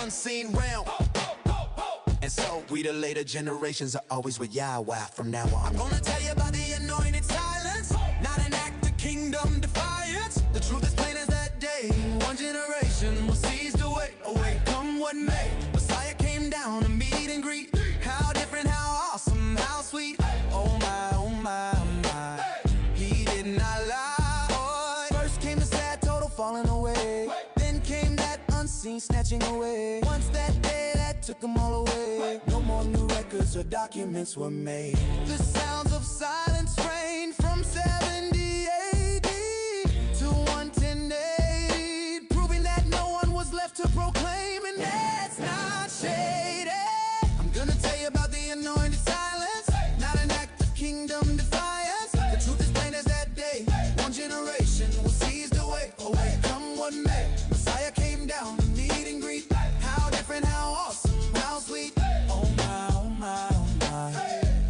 unseen realm. And so we the later generations are always with Yahweh from now on. I'm gonna tell you about the anointed silence, not an act of kingdom defiance. The truth is plain as that day. One generation will seize the way away, come what may. Messiah came down to meet and greet. How different, how awesome, how sweet. Oh my, oh my, oh my. He did not lie. First came the sad total falling away. Then came that unseen snatching away. Once that day that took them all away. No more new records or documents were made. The sounds of silence reigned from 70 AD to 110 AD, proving that no one was left to proclaim, and that's not shady. I'm gonna tell you about the anointed silence, not an act of kingdom defiance. The truth is plain as that day. One generation will seize the way away, come what may. Messiah came down to meet and greet. How different, how awesome, how sweet. Oh my, oh my, oh my.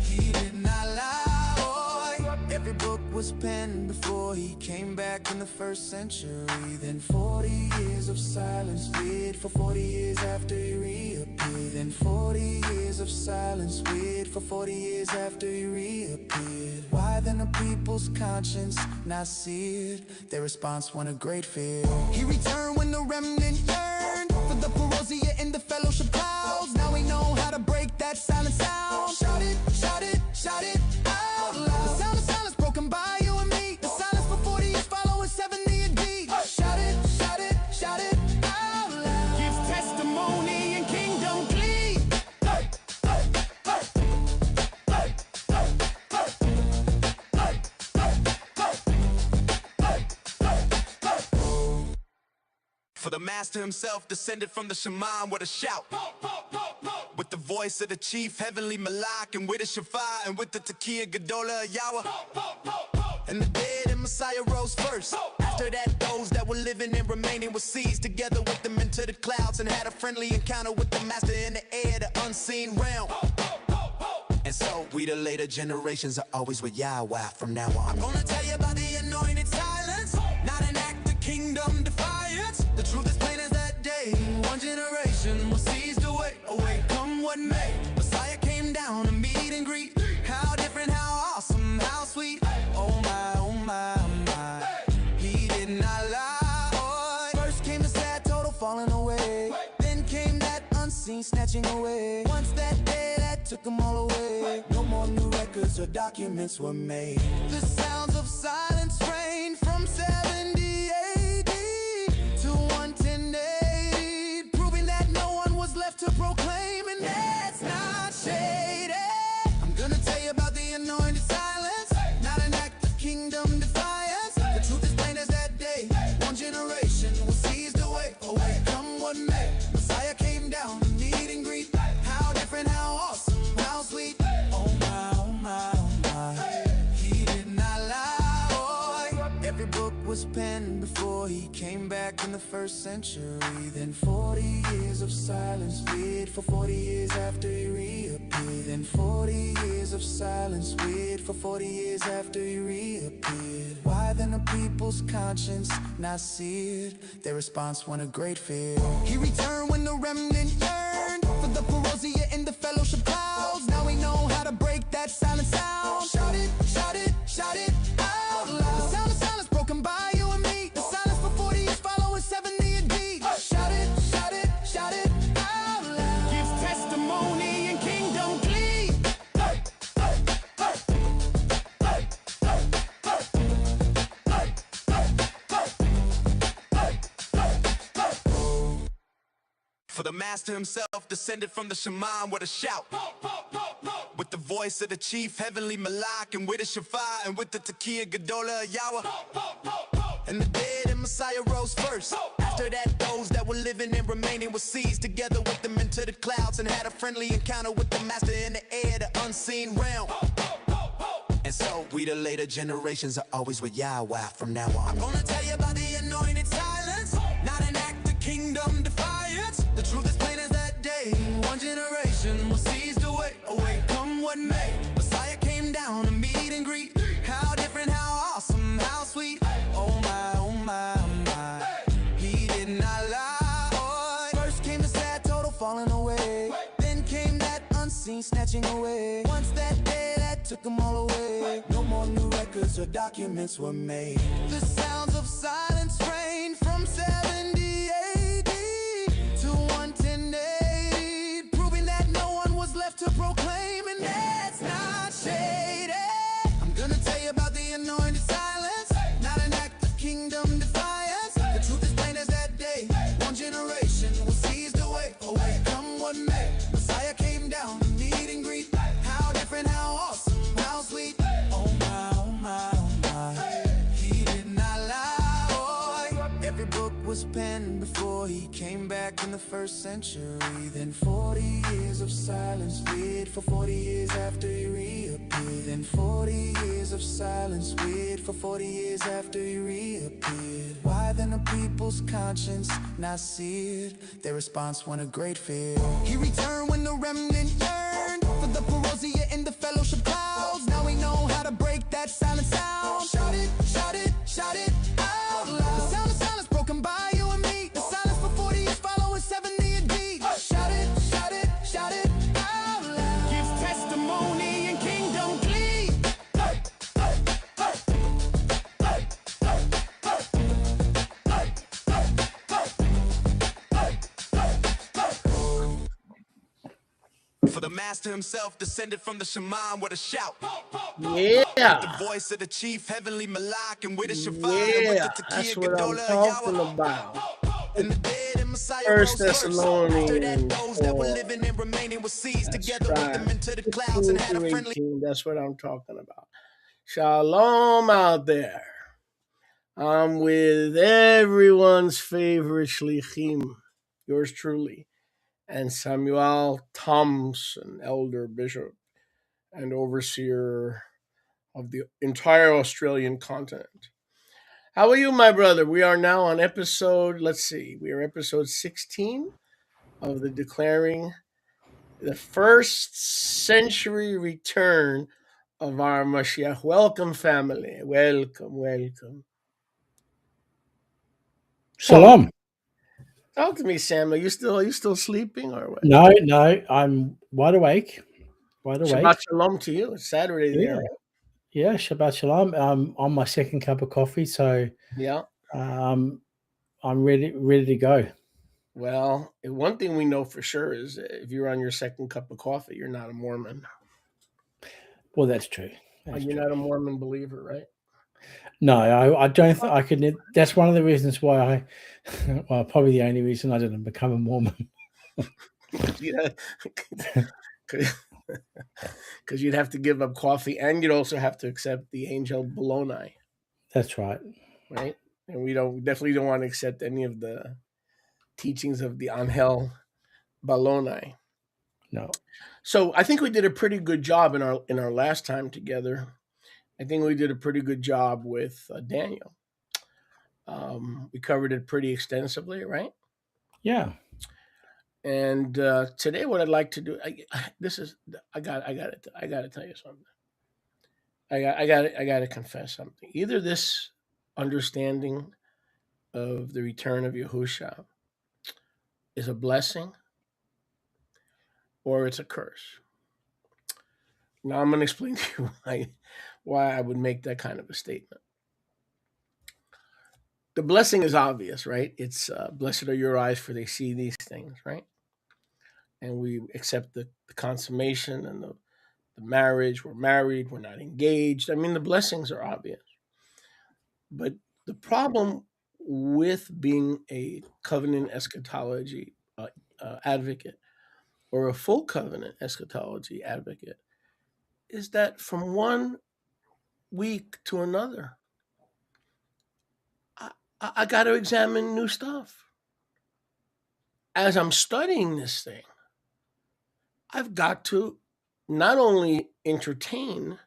He did not lie. Every book was penned before he came back in the first century. Then 40 years of silence weird for 40 years after he reappeared. Then 40 years of silence weird for 40 years after he reappeared. Why then the people's conscience not seared? Their response won a great fear. He returned when the remnant yearned for the parousia in the fellowship clouds. Now we know how to break that silent sound. Shout it, shout it, shout it out loud. The sound of silence broken by you and me. The silence for 40 years following 70 AD. Shout it, shout it, shout it out loud. Gives testimony and kingdom plea. For the master himself descended from the Shemam with a shout, with the voice of the chief heavenly Malak, and with the Shafar, and with the Tekiah Gedolah Yahweh. And the dead and Messiah rose first. After that, those that were living and remaining were seized together with them into the clouds, and had a friendly encounter with the master in the air, the unseen realm. And so we the later generations are always with Yahweh from now on. I'm gonna tell you about the anointed silence, not an act of kingdom defiance. The truth is plain as that day. One generation will seize the way away, come what may. Messiah came down to meet and greet. How different, how awesome, how sweet. Oh my, oh my, oh my. He did not lie. First came the sad total falling away. Then came that unseen snatching away. Once that day that took them all away. No more new records or documents were made. The sounds of silence reigned from 70 AD to 110 AD, proving that no one was left to proclaim, and that's not shady. I'm gonna tell you about the anointed silence, not an act of kingdom defiance. The truth is plain as that day. One generation will seize the way away, come what may. Messiah came down to meet and greet. How different, how awesome, how sweet. Oh my, oh my, oh my. He did not lie. Every book was penned before he came back in the first century. Then 40 years of silence weird for 40 years after he reappeared. Then 40 years of silence weird for 40 years after he reappeared. Why then the people's conscience not seared? Their response won a great fear. He returned when the remnant yearned for the parousia in the fellowship clouds. Now we know how to break that silent sound. Shout it, shout it, shout it out loud. The sound of silence broken by you and me. The silence for 40 years following 70 AD. Shout it, shout it, shout it out loud. Gives testimony and kingdom plea. For the master himself descended from the Shemam with a shout, with the voice of the chief heavenly Malak, and with the Shafar, and with the Tekiah Gedolah Yahweh. And the dead and Messiah rose first. After that, those that were living and remaining were seized together with them into the clouds, and had a friendly encounter with the master in the air, the unseen realm. And so we the later generations are always with Yahweh from now on. I'm gonna tell you about the anointed silence, not an act of kingdom defiance. The truth is plain as that day. One generation will seize the way away, come what may. Messiah came down to meet and greet. How different, how awesome, how sweet. Oh my, oh my, oh my. He did not lie. First came the sad total falling away. Then came that unseen snatching away. Once that day that took them all away. No more new records or documents were made. The sounds of silence reigned from 70 AD to 110 AD, proving that no one was left to proclaim, and that's not shady. I'm gonna tell you about the anointed silence, not an act of kingdom defiance. The truth is plain as that day. One generation will seize the way. Oh, wait, come what may. Messiah came down to meet and greet. How different, how awesome, how sweet. Oh my, oh my, oh my. He did not lie. Oh, every book was penned before he came back in the first century. Then 40 years of silence wait for 40 years after he reappeared. Then 40 years of silence wait for 40 years after he reappeared. Why then the people's conscience not seared? Their response won a great fear. He returned when the remnant yearned for the parousia in the fellowship clouds. Now we know how to break that silent sound. Shout it, shout it, shout it out loud. The sound of silence broken by you and me. The silence for 40 years following 70 AD. Shout it, shout it, shout it out loud. Gives testimony and kingdom glee. For the master himself descended from the shaman with a shout. Yeah, The voice of the chief heavenly Malak and with a Shaphat and with yeah, the that's Takia what I'm Gadola talking Yahweh. about. And the dead and Messiah First rose first. After that, Thessalonians those that were 4. living and remaining were seized That's together with them right. into the clouds 15 and had a through friendly 18. That's what I'm talking about. Shalom out there. I'm with everyone's favorite shlichim, yours truly, and Samuel Thompson, elder bishop and overseer of the entire Australian continent. How are you, my brother? We are now on episode, we are episode 16 of the Declaring the First Century Return of our Mashiach. Welcome, family. Welcome, welcome. Shalom. Talk to me, Sam. Are you still sleeping or what? No, I'm wide awake. Wide awake. Shabbat shalom to you. It's Saturday there, right? Yeah, Shabbat shalom. I'm on my second cup of coffee, so Yeah. I'm ready to go. Well, one thing we know for sure is if you're on your second cup of coffee, you're not a Mormon. Well, that's true. You're not a Mormon believer, right? No, I don't think I could. That's one of the reasons why I, well, probably the only reason I didn't become a Mormon. Yeah. Because you'd have to give up coffee and you'd also have to accept the angel Bologna. That's right. Right? And we definitely don't want to accept any of the teachings of the Angel Bologna. No. So I think we did a pretty good job in our last time together. I think we did a pretty good job with Daniel. We covered it pretty extensively, right? Yeah. And today, what I'd like to do, I got to tell you something. I got to confess something. Either this understanding of the return of Yahusha is a blessing, or it's a curse. Now I'm going to explain to you why I would make that kind of a statement. The blessing is obvious, right? It's blessed are your eyes for they see these things, right? And we accept the consummation and the marriage. We're married. We're not engaged. I mean, the blessings are obvious. But the problem with being a covenant eschatology advocate or a full covenant eschatology advocate is that from one week to another, I got to examine new stuff. As I'm studying this thing, I've got to not only entertain,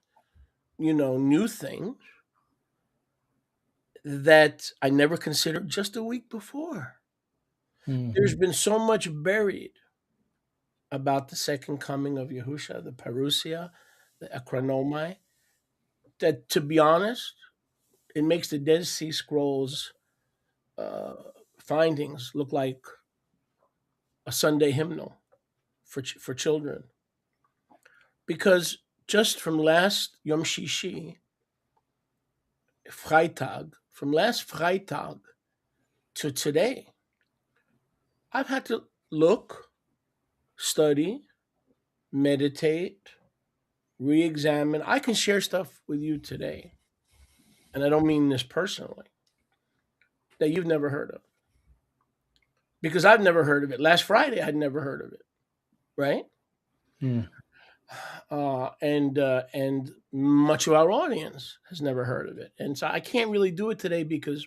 new things that I never considered just a week before. Mhm. There's been so much buried about the second coming of Yahusha, the parousia, the akronomai, that, to be honest, it makes the Dead Sea Scrolls findings look like a Sunday hymnal for children, because just from last Yom Shishi, Freitag, from last Freitag to today, I've had to look, study, meditate, re-examine. I can share stuff with you today, and I don't mean this personally, that you've never heard of, because I've never heard of it. Last Friday, I'd never heard of it, right? Mm. And much of our audience has never heard of it, and so I can't really do it today because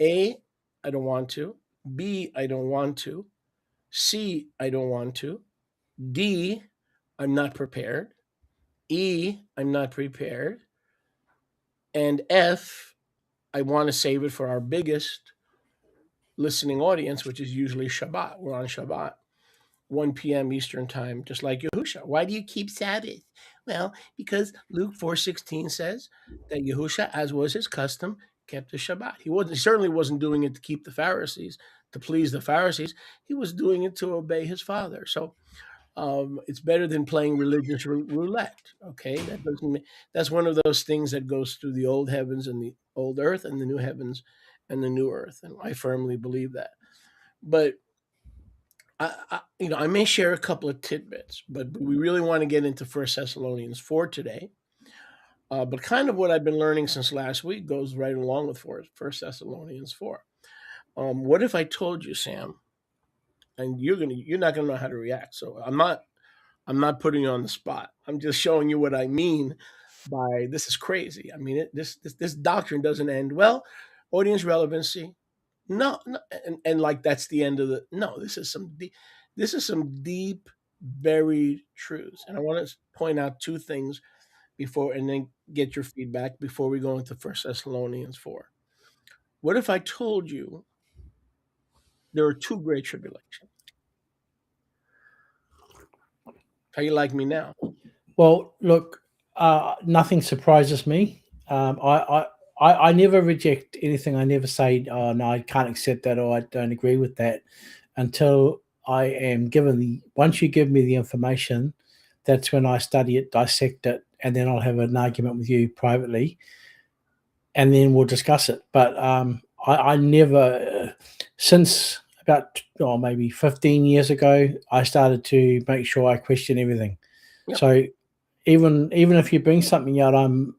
A, I don't want to. B, I don't want to. C, I don't want to. D, I'm not prepared. E, I'm not prepared. And F, I want to save it for our biggest listening audience, which is usually Shabbat. We're on Shabbat, 1 p.m. Eastern time, just like Yahusha. Why do you keep Sabbath? Well, because Luke 4:16 says that Yahusha, as was his custom, kept the Shabbat. He certainly wasn't doing it to keep the Pharisees, to please the Pharisees. He was doing it to obey his father. So it's better than playing religious roulette. Okay, that's one of those things that goes through the old heavens and the old earth and the new heavens and the new earth, and I firmly believe that. But I may share a couple of tidbits, but we really want to get into First Thessalonians 4 today. But kind of what I've been learning since last week goes right along with First Thessalonians 4. What if I told you, Sam, and you're not gonna know how to react. So I'm not putting you on the spot. I'm just showing you what I mean by this is crazy. I mean, this doctrine doesn't end well. Audience relevancy, no, no, and like that's the end of the. No, this is some deep, buried truths, and I want to point out two things before, and then get your feedback before we go into First Thessalonians 4. What if I told you there are two great tribulations? How you like me now? Well, look, nothing surprises me. I never reject anything. I never say, "Oh no, I can't accept that," or "I don't agree with that," until I am given the. Once you give me the information, that's when I study it, dissect it, and then I'll have an argument with you privately, and then we'll discuss it. But I never, since about maybe 15 years ago, I started to make sure I question everything. Yep. So even if you bring something out, I'm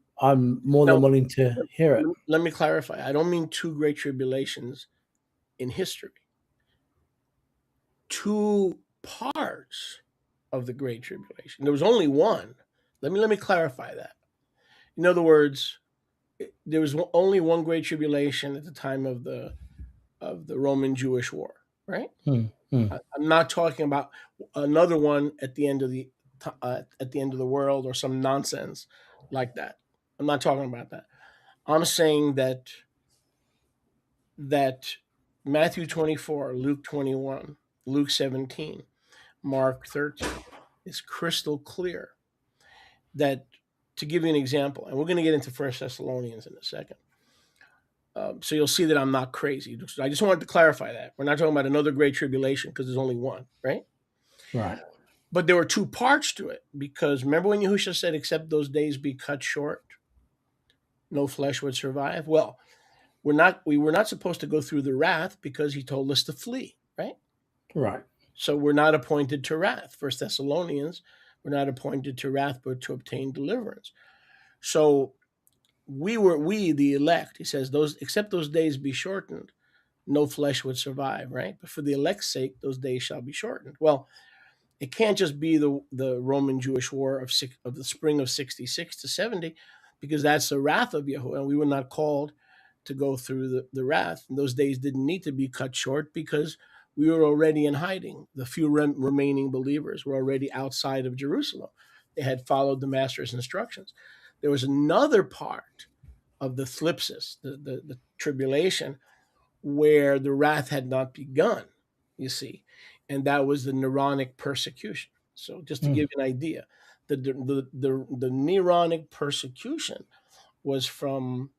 more than Now, willing to hear it. let me clarify. I don't mean two great tribulations in history. Two parts of the great tribulation. There was only one. Let me clarify that. In other words, there was only one great tribulation at the time of the Roman Jewish War, right? I'm not talking about another one at the end of the world or some nonsense like that. I'm not talking about that. I'm saying that Matthew 24, Luke 21, Luke 17, Mark 13 is crystal clear. That, to give you an example, and we're going to get into First Thessalonians in a second. So you'll see that I'm not crazy. I just wanted to clarify that. We're not talking about another great tribulation because there's only one, right? Right. But there were two parts to it, because remember when Yahushua said, except those days be cut short, no flesh would survive? Well, we were not supposed to go through the wrath because he told us to flee, right? Right. So we're not appointed to wrath. First Thessalonians, we're not appointed to wrath, but to obtain deliverance. So we the elect, he says, except those days be shortened, no flesh would survive, right? But for the elect's sake, those days shall be shortened. Well, it can't just be the Roman Jewish War of the spring of 66 to 70, because that's the wrath of Yahuwah, and we were not called to go through the wrath. And those days didn't need to be cut short because we were already in hiding. The few remaining believers were already outside of Jerusalem. They had followed the master's instructions. There was another part of the thlipsis, the tribulation, where the wrath had not begun, you see, and that was the Neronic persecution. So just to give you an idea, the Neronic persecution was from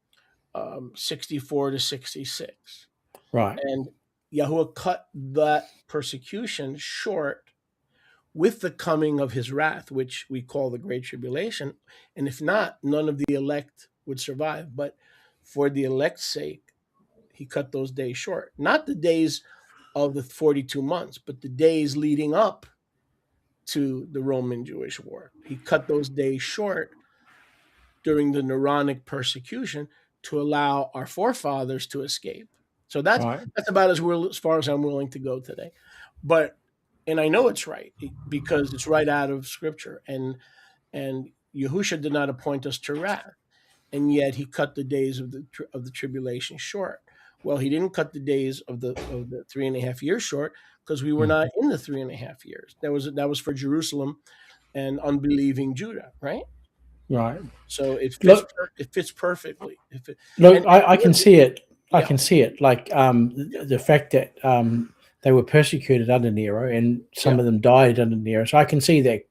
64 to 66. Right. And Yahuwah cut that persecution short with the coming of his wrath, which we call the Great Tribulation. And if not, none of the elect would survive. But for the elect's sake, he cut those days short. Not the days of the 42 months, but the days leading up to the Roman Jewish war. He cut those days short during the Neronic persecution to allow our forefathers to escape. So that's about as far as I'm willing to go today. And I know it's right because it's right out of Scripture. And Yahusha did not appoint us to wrath, and yet he cut the days of the tribulation short. Well, he didn't cut the days of the 3.5 years short because we were not in the 3.5 years. That was for Jerusalem and unbelieving Judah, right? Right. So it fits perfectly. I can see it. I can see it. Like the fact that they were persecuted under Nero, and some of them died under Nero. So I can see that,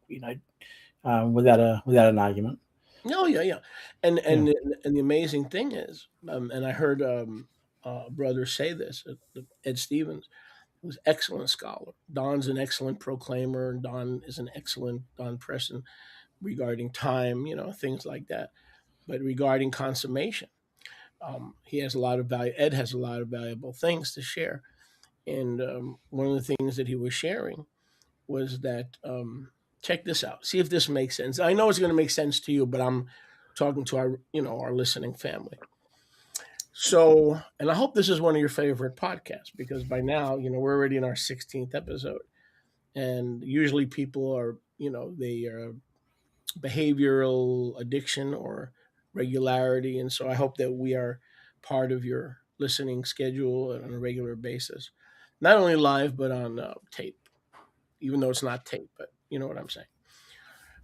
without an argument. Oh yeah. And the amazing thing is, and I heard a brother say this, Ed Stevens, who's an excellent scholar. Don's an excellent proclaimer, and Don Preston regarding time, things like that. But regarding consummation, he has a lot of value. Ed has a lot of valuable things to share. And one of the things that he was sharing was that, check this out. See if this makes sense. I know it's going to make sense to you, but I'm talking to our listening family. So, and I hope this is one of your favorite podcasts, because by now, we're already in our 16th episode. And usually people are, they are behavioral addiction or regularity. And so I hope that we are part of your listening schedule on a regular basis, not only live, but on tape, even though it's not tape, but you know what I'm saying.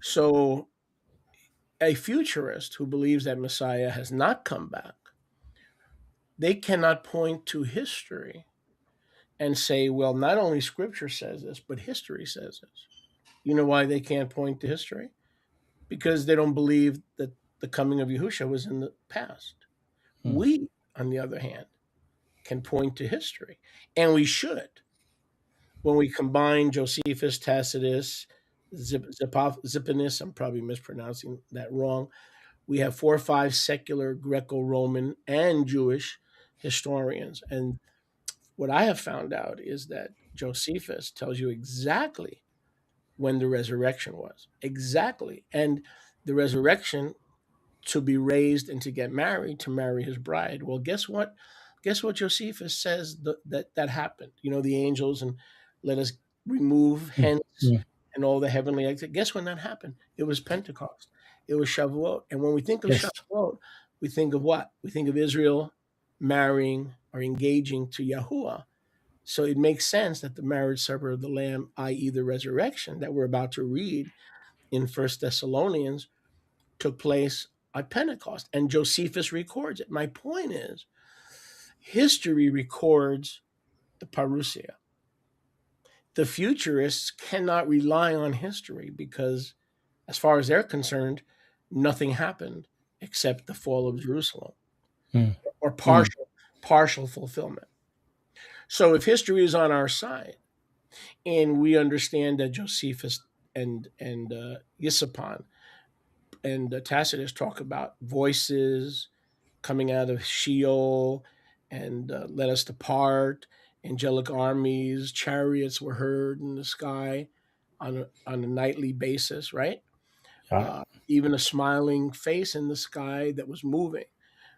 So a futurist who believes that Messiah has not come back, they cannot point to history and say, well, not only Scripture says this, but history says this. You know why they can't point to history? Because they don't believe that the coming of Yahushua was in the past. We, on the other hand, can point to history, and we should. When we combine Josephus, Tacitus, Zippanus, I'm probably mispronouncing that wrong, we have 4 or 5 secular Greco-Roman and Jewish historians. And what I have found out is that Josephus tells you exactly when the resurrection was. Exactly. And the resurrection to be raised and to get married, to marry his bride. Well, guess what? Guess what Josephus says that happened? The angels, and let us remove hence and all the heavenly exit. Guess when that happened? It was Pentecost. It was Shavuot. And when we think of Shavuot, we think of what? We think of Israel marrying or engaging to Yahuwah. So it makes sense that the marriage supper of the Lamb, i.e. the resurrection that we're about to read in 1 Thessalonians, took place at Pentecost. And Josephus records it. My point is, history records the parousia. The futurists cannot rely on history because, as far as they're concerned, nothing happened except the fall of Jerusalem or partial fulfillment. So if history is on our side, and we understand that Josephus and Yisapon and Tacitus talk about voices coming out of Sheol and let us depart, angelic armies, chariots were heard in the sky on a nightly basis, right? Even a smiling face in the sky that was moving.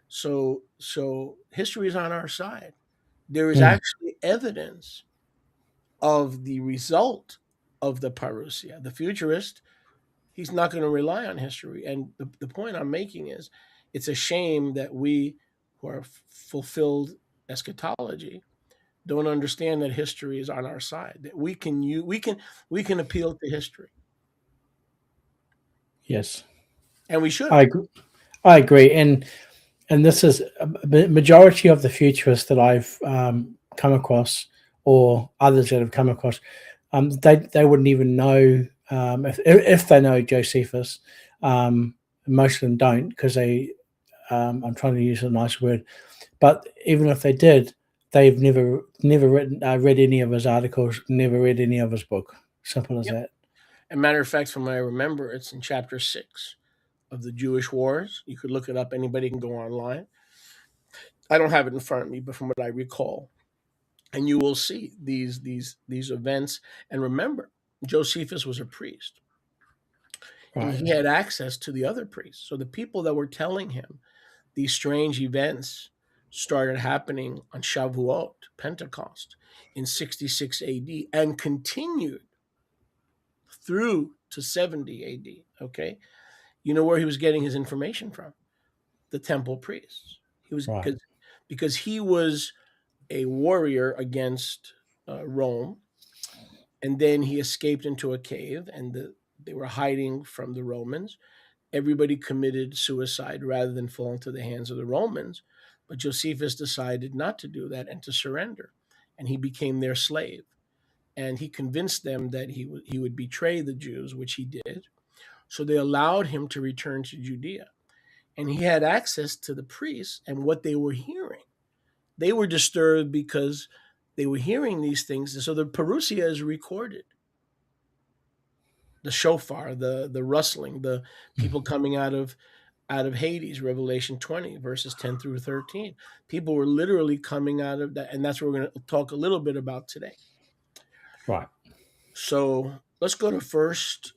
So history is on our side. There is actually evidence of the result of the parousia. The futurist, he's not going to rely on history. And the point I'm making is, it's a shame that we who are fulfilled eschatology don't understand that history is on our side. That we can appeal to history. Yes, and we should. I agree. And this is a majority of the futurists that I've come across, or others that have come across. They wouldn't even know if they know Josephus. Most of them don't, because they. I'm trying to use a nice word, but even if they did, they've never read any of his articles, never read any of his book. Simple as Yep. that. And matter of fact, from what I remember, it's in chapter 6 of the Jewish Wars. You could look it up. Anybody can go online. I don't have it in front of me, but from what I recall, and you will see these events. And remember, Josephus was a priest, and Right. he had access to the other priests. So the people that were telling him these strange events started happening on Shavuot, Pentecost, in 66 AD, and continued through to 70 AD. Okay, you know where he was getting his information from? The temple priests. He was Right. because he was a warrior against Rome, and then he escaped into a cave, and they were hiding from the Romans. Everybody committed suicide rather than fall into the hands of the Romans, but Josephus decided not to do that and to surrender, and he became their slave. And he convinced them that he would betray the Jews, which he did. So they allowed him to return to Judea, and he had access to the priests and what they were hearing. They were disturbed because they were hearing these things. And so the Parousia is recorded. The shofar, the rustling, the people coming out of Hades, Revelation 20, verses 10 through 13. People were literally coming out of that, and that's what we're going to talk a little bit about today. Right. So let's go to First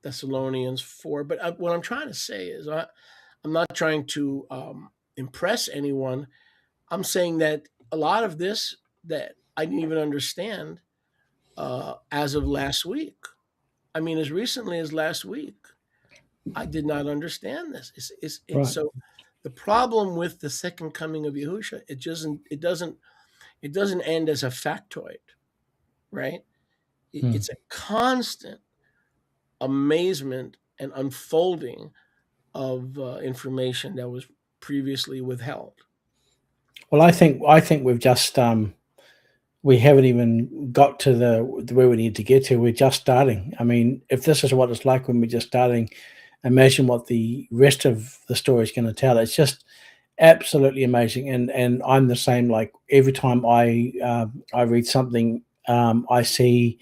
Thessalonians 4. But what I'm trying to say is I'm not trying to impress anyone. I'm saying that a lot of this that I didn't even understand as of last week. I mean, as recently as last week, I did not understand this. And Right. so the problem with the second coming of Yahusha, it doesn't end as a factoid, right? Hmm. It's a constant amazement and unfolding of information that was previously withheld. Well, I think we've just we haven't even got to the where we need to get to. We're just starting. I mean, if this is what it's like when we're just starting, imagine what the rest of the story is going to tell. It's just absolutely amazing, and I'm the same. Like every time I read something, I see,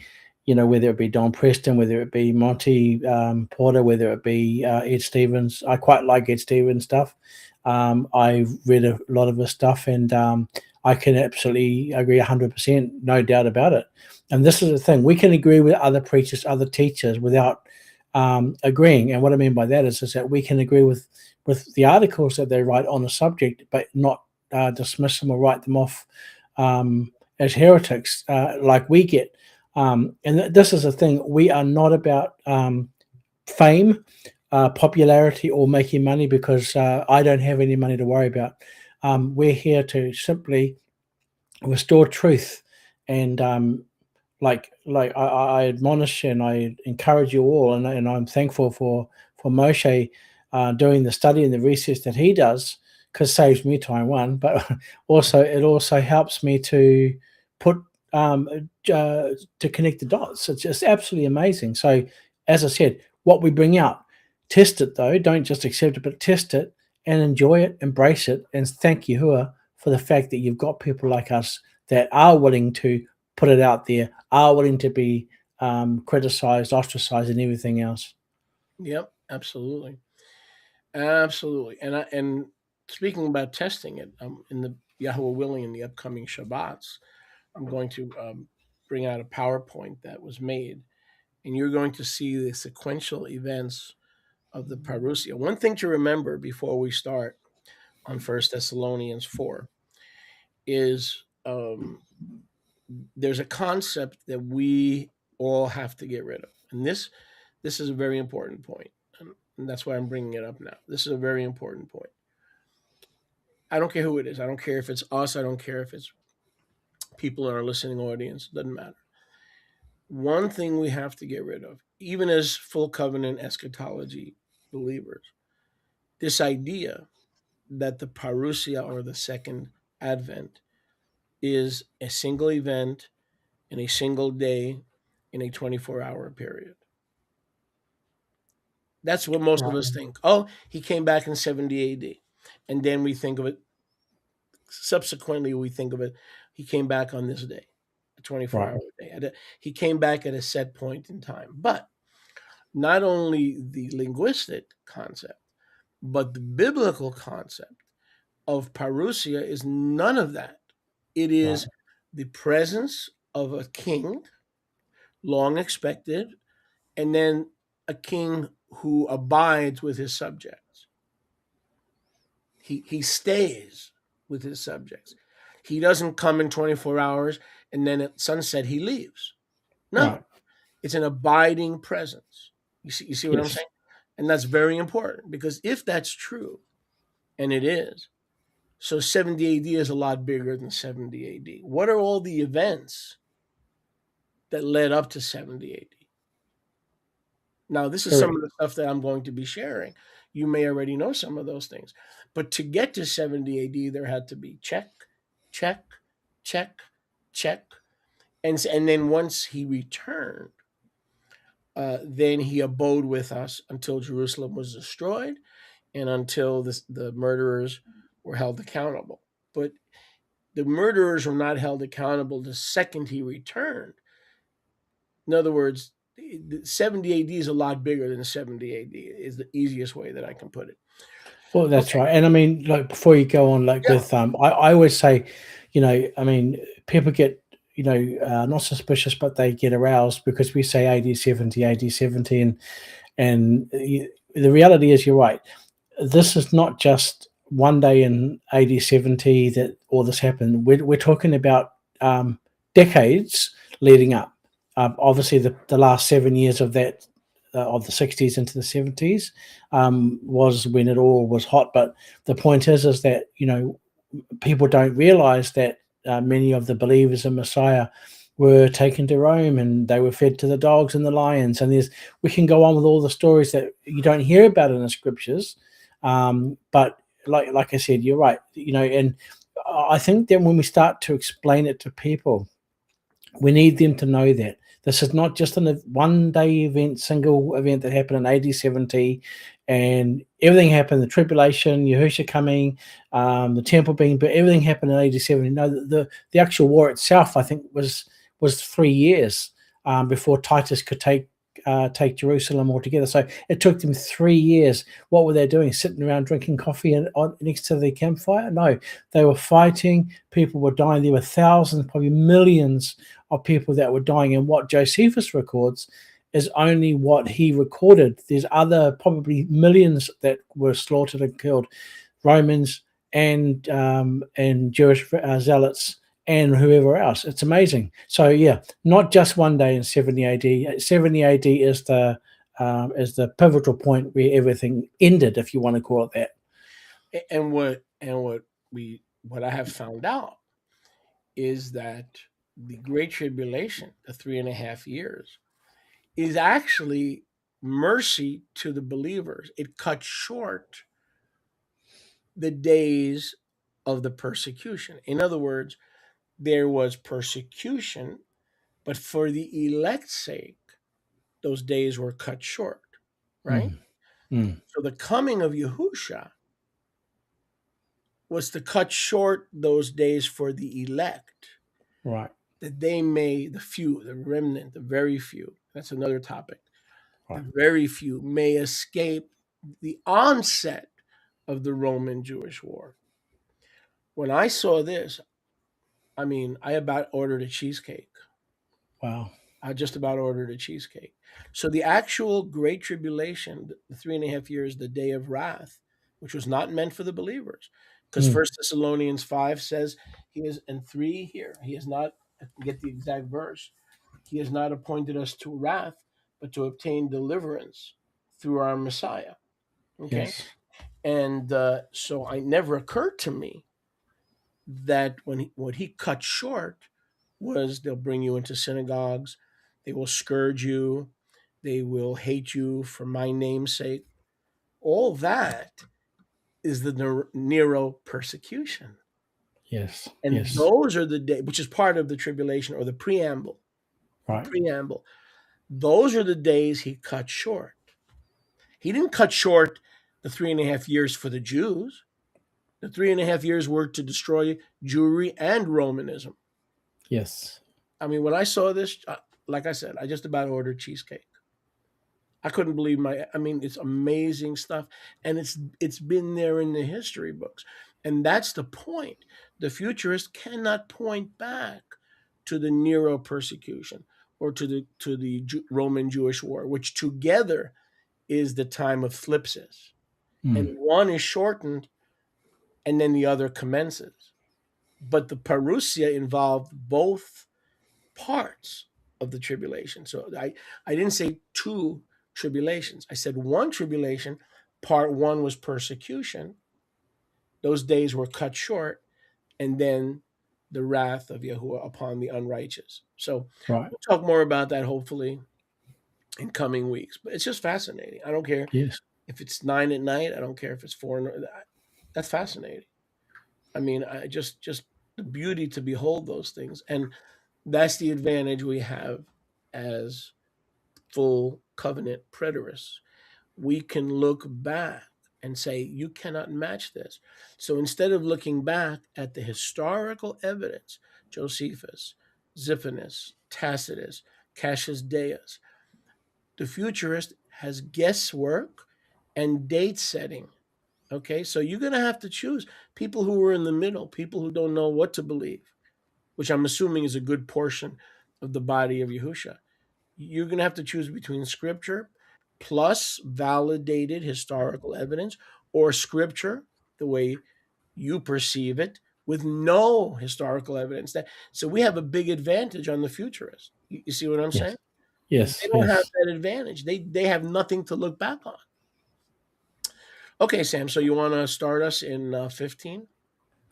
whether it be Don Preston, whether it be Monty Porter, whether it be Ed Stevens. I quite like Ed Stevens stuff. I read a lot of his stuff, and I can absolutely agree 100%, no doubt about it. And this is the thing: we can agree with other preachers, other teachers, without agreeing. And what I mean by that is that we can agree with the articles that they write on a subject, but not dismiss them or write them off as heretics, like we get. And this is the thing: we are not about fame, popularity, or making money, because I don't have any money to worry about. We're here to simply restore truth, and I admonish and I encourage you all, and I'm thankful for Moshe doing the study and the research that he does, because saves me time, one, but it also helps me to put to connect the dots. It's just absolutely amazing. So, as I said, what we bring out, test it though. Don't just accept it, but test it and enjoy it, embrace it, and thank Yahuwah for the fact that you've got people like us that are willing to put it out there, are willing to be criticized, ostracized, and everything else. Yep, absolutely. Absolutely. And speaking about testing it, in the Yahweh willing, in the upcoming Shabbats, I'm going to bring out a PowerPoint that was made, and you're going to see the sequential events of the Parousia. One thing to remember before we start on First Thessalonians 4 is there's a concept that we all have to get rid of, and this is a very important point, and that's why I'm bringing it up now. This is a very important point. I don't care who it is. I don't care if it's us. I don't care if it's people in our listening audience. It doesn't matter. One thing we have to get rid of, even as full covenant eschatology believers, this idea that the parousia, or the second advent, is a single event in a single day in a 24-hour period. That's what most of Right. us think. Oh, he came back in 70 AD. And then we think of it subsequently we think of it, he came back on this day, a 24-hour day. He came back at a set point in time. But not only the linguistic concept, but the biblical concept of parousia is none of that. It is the presence of a king, long expected, and then a king who abides with his subjects. He stays with his subjects. He doesn't come in 24 hours and then at sunset he leaves. No, Right. it's an abiding presence. You see what I'm Yes. saying? And that's very important, because if that's true, and it is, so 70 AD is a lot bigger than 70 AD. What are all the events that led up to 70 AD? Now, this is some of the stuff that I'm going to be sharing. You may already know some of those things. But to get to 70 AD, there had to be check, check, check, check. And then once he returned, then he abode with us until Jerusalem was destroyed and until the murderers were held accountable. But the murderers were not held accountable the second he returned. In other words, 70 AD is a lot bigger than 70 AD is the easiest way that I can put it. Well, that's right. And I mean, like, before you go on, like, with I always say, I mean, people get, not suspicious, but they get aroused because we say AD 70, AD 70, and the reality is, you're right. This is not just one day in AD 70 that all this happened. We're talking about decades leading up. Obviously, the last 7 years of that, of the 60s into the 70s, was when it all was hot. But the point is that, people don't realize that many of the believers in Messiah were taken to Rome and they were fed to the dogs and the lions. And we can go on with all the stories that you don't hear about in the scriptures. But like I said, you're right. And I think that when we start to explain it to people, we need them to know that this is not just a one-day event, single event that happened in AD 70, and everything happened, the tribulation, Yahushua coming, the temple being built, everything happened in AD 70. No, the actual war itself, I think, was 3 years before Titus could take Jerusalem altogether. So it took them 3 years. What were they doing? Sitting around drinking coffee next to the campfire? No, they were fighting. People were dying. There were thousands, probably millions of people that were dying. And what Josephus records is only what he recorded. There's other probably millions that were slaughtered and killed, Romans and Jewish zealots and whoever else. It's amazing. So yeah, not just one day in 70 AD. 70 AD is the pivotal point where everything ended, if you want to call it that. And what I have found out is that the Great Tribulation, the 3.5 years, is actually mercy to the believers. It cut short the days of the persecution. In other words, there was persecution, but for the elect's sake, those days were cut short, right? So the coming of Yahusha was to cut short those days for the elect, right? That they may, the few, the remnant, the very few, that's another topic, right. The very few may escape the onset of the Roman-Jewish war. When I saw this, I mean, I about ordered a cheesecake. Wow. I just about ordered a cheesecake. So the actual Great Tribulation, the 3.5 years, the day of wrath, which was not meant for the believers, because 1 Thessalonians 5 says he is, and 3 here, he has not, I can get the exact verse, he has not appointed us to wrath, but to obtain deliverance through our Messiah. Okay? Yes. And so it never occurred to me that what he cut short was they'll bring you into synagogues, they will scourge you, they will hate you for my name's sake. All that is the Nero persecution. Yes. And yes. those are the days, which is part of the tribulation or the preamble. Right. The preamble. Those are the days he cut short. He didn't cut short the 3.5 years for the Jews. The 3.5 years were to destroy Jewry and Romanism. Yes. I mean, when I saw this, like I said, I just about ordered cheesecake. I couldn't believe I mean, it's amazing stuff, and it's been there in the history books, and that's the point. The futurists cannot point back to the Nero persecution or to the Roman Jewish War, which together is the time of thlipsis, and one is shortened, and then the other commences. But the parousia involved both parts of the tribulation. So I didn't say two tribulations. I said one tribulation. Part one was persecution. Those days were cut short, and then the wrath of Yahuwah upon the unrighteous. So Right. we'll talk more about that hopefully in coming weeks. But it's just fascinating. I don't care Yes. if it's 9 at night. I don't care if it's 4. That's fascinating. I mean, I just the beauty to behold those things, and that's the advantage we have as full covenant preterists. We can look back and say, you cannot match this. So instead of looking back at the historical evidence, Josephus, Ziphinus, Tacitus, Cassius Dio, the futurist has guesswork and date setting. Okay, so you're going to have to choose people who are in the middle, people who don't know what to believe, which I'm assuming is a good portion of the body of Yahusha. You're going to have to choose between scripture plus validated historical evidence, or scripture the way you perceive it with no historical evidence. So we have a big advantage on the futurists. You see what I'm saying? Yes. They don't have Yes. that advantage. They have nothing to look back on. Okay, Sam, so you want to start us in 15?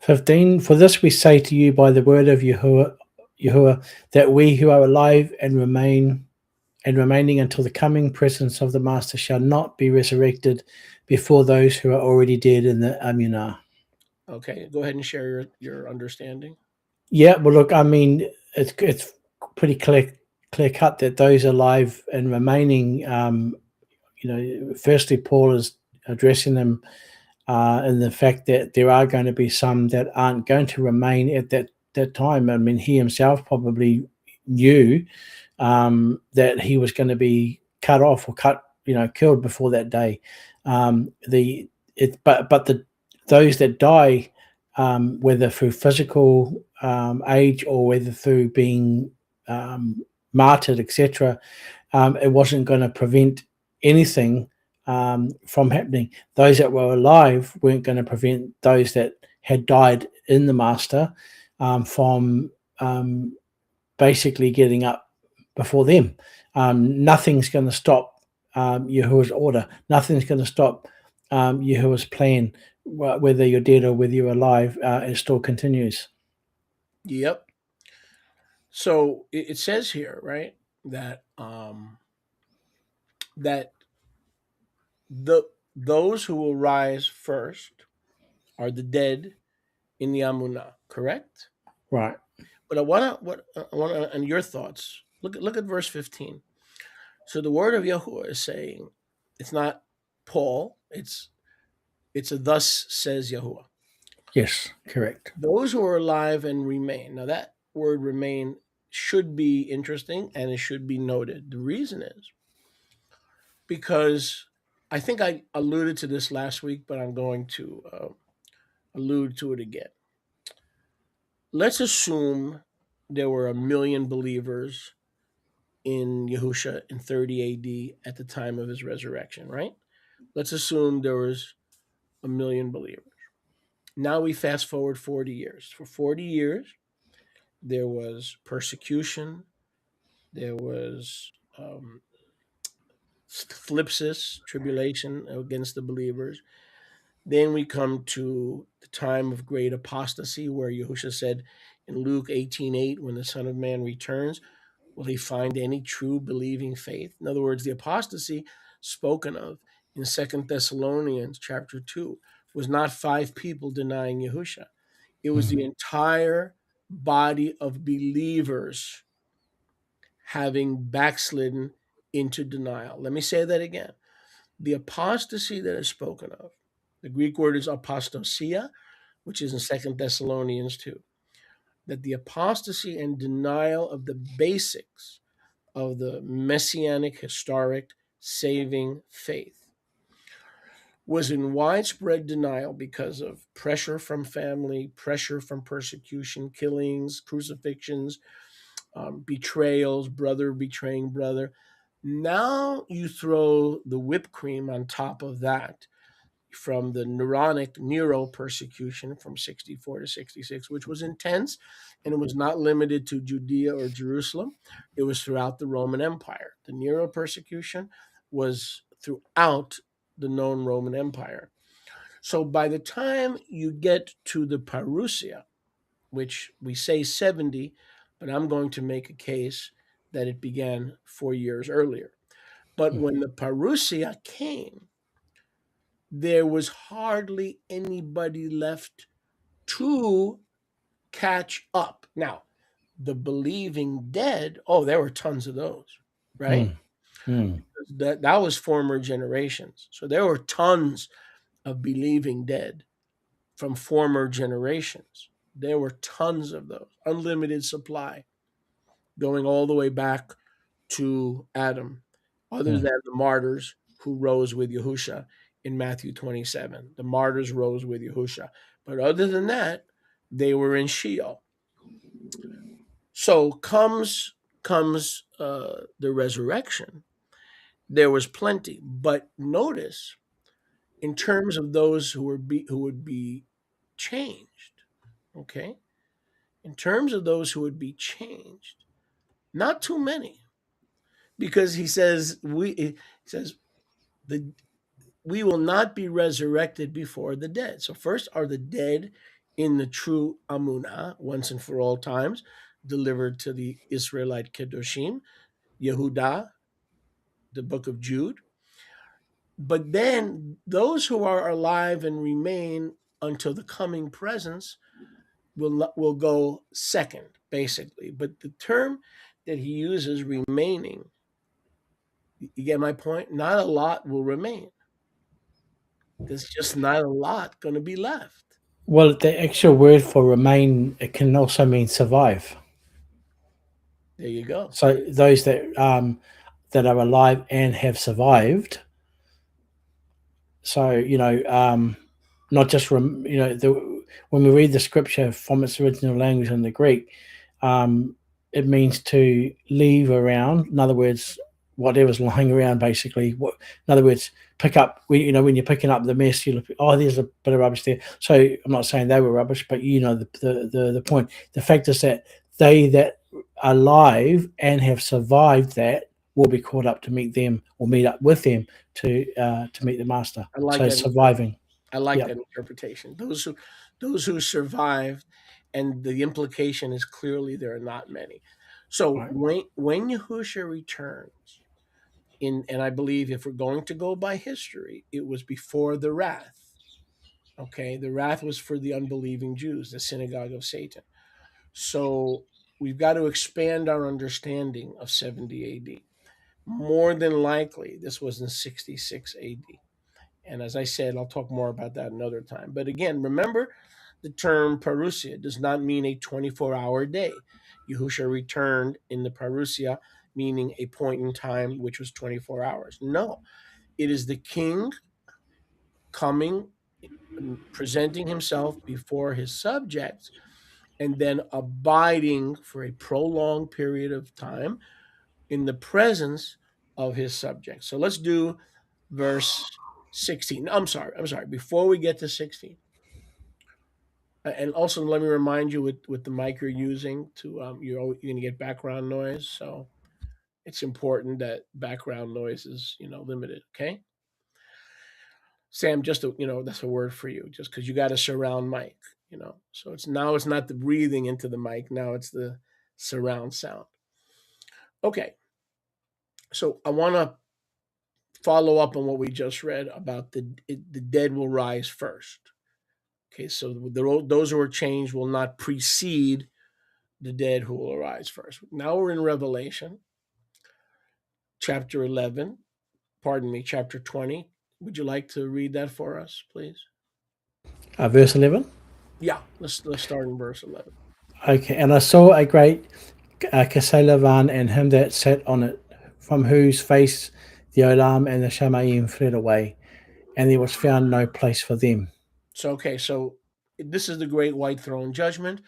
15. For this we say to you by the word of Yahuwah, that we who are alive and remaining until the coming presence of the Master shall not be resurrected before those who are already dead in the Amunah. Okay, go ahead and share your understanding. Yeah, well, look, I mean, it's pretty clear cut that those alive and remaining, firstly, Paul is addressing them and the fact that there are going to be some that aren't going to remain at that time. I mean, he himself probably knew that he was going to be cut off or killed before that day. Those that die, whether through physical age or whether through being martyred, etc., it wasn't going to prevent anything from happening. Those that were alive weren't going to prevent those that had died in the Master from basically getting up before them. Nothing's going to stop Yahuwah's order. Nothing's going to stop Yahuwah's plan, whether you're dead or whether you're alive. It still continues. Yep. So it says here, right, that that those who will rise first are the dead in the Amunah, correct? Right. But I want to, and your thoughts. Look at verse 15. So the word of Yahuwah is saying, it's not Paul. It's a thus says Yahuwah. Yes, correct. Those who are alive and remain. Now that word remain should be interesting and it should be noted. The reason is because I think I alluded to this last week, but I'm going to allude to it again. Let's assume there were 1 million believers in Yahusha in 30 AD at the time of his resurrection, right? Let's assume there was 1 million believers. Now we fast forward 40 years. For 40 years, there was persecution, there was thlipsis, tribulation against the believers. Then we come to the time of great apostasy, where Yahusha said in Luke 18:8, when the Son of Man returns, will he find any true believing faith? In other words, the apostasy spoken of in 2 Thessalonians chapter 2 was not 5 people denying Yahusha. It was the entire body of believers having backslidden into denial. Let me say that again. The apostasy that is spoken of, the Greek word is apostasia, which is in 2 Thessalonians 2, that the apostasy and denial of the basics of the messianic, historic, saving faith was in widespread denial because of pressure from family, pressure from persecution, killings, crucifixions, betrayals, brother betraying brother. Now you throw the whipped cream on top of that from the Nero persecution from 64 to 66, which was intense, and it was not limited to Judea or Jerusalem. It was throughout the Roman Empire. The Nero persecution was throughout the known Roman Empire. So by the time you get to the Parousia, which we say 70, but I'm going to make a case that it began 4 years earlier. But when the Parousia came, there was hardly anybody left to catch up. Now, the believing dead, oh, there were tons of those, right? That was former generations. So there were tons of believing dead from former generations. There were tons of those, unlimited supply, going all the way back to Adam, other than the martyrs who rose with Yahusha in Matthew 27. The martyrs rose with Yahusha. But other than that, they were in Sheol. So comes the resurrection. There was plenty. But notice, in terms of those who would be changed, okay? In terms of those who would be changed, not too many, because he says we will not be resurrected before the dead. So first are the dead in the true Amunah, once and for all times, delivered to the Israelite Kedoshim, Yehudah, the book of Jude. But then those who are alive and remain until the coming presence will go second, basically. But the term that he uses, remaining, you get my point? Not a lot will remain. There's just not a lot going to be left. Well, the actual word for remain, it can also mean survive. There you go. So those that are alive and have survived. So not just when we read the scripture from its original language in the Greek, it means to leave around. In other words, whatever's lying around, basically. In other words, pick up. When you're picking up the mess, you look. Oh, there's a bit of rubbish there. So I'm not saying they were rubbish, but the point. The fact is that they that are alive and have survived that will be caught up to meet them or meet up with them to meet the master. I like so that. Surviving. I like that interpretation. Those who survived, and the implication is clearly there are not many. So right. when Yahusha returns, and I believe if we're going to go by history, it was before the wrath. Okay, the wrath was for the unbelieving Jews, the synagogue of Satan. So we've got to expand our understanding of 70 AD. More than likely, this was in 66 AD. And as I said, I'll talk more about that another time. But again, remember the term Parousia does not mean a 24-hour day. Yahusha returned in the Parousia, meaning a point in time which was 24 hours. No, it is the king coming, presenting himself before his subjects, and then abiding for a prolonged period of time in the presence of his subjects. So let's do verse 16. I'm sorry. Before we get to 16, and also let me remind you with the mic you're using to you're going to get background noise, so it's important that background noise is limited. Okay, Sam, just that's a word for you, just because you got a surround mic, so it's not the breathing into the mic, now it's the surround sound. Okay, so I want to follow up on what we just read about the dead will rise first. Okay, so those who are changed will not precede the dead who will arise first. Now we're in Revelation, chapter 20. Would you like to read that for us, please? Verse 11? Yeah, let's start in verse 11. Okay, and I saw a great Kaselavan and him that sat on it, from whose face the Olam and the Shamayim fled away, and there was found no place for them. So okay, so this is the great white throne judgment.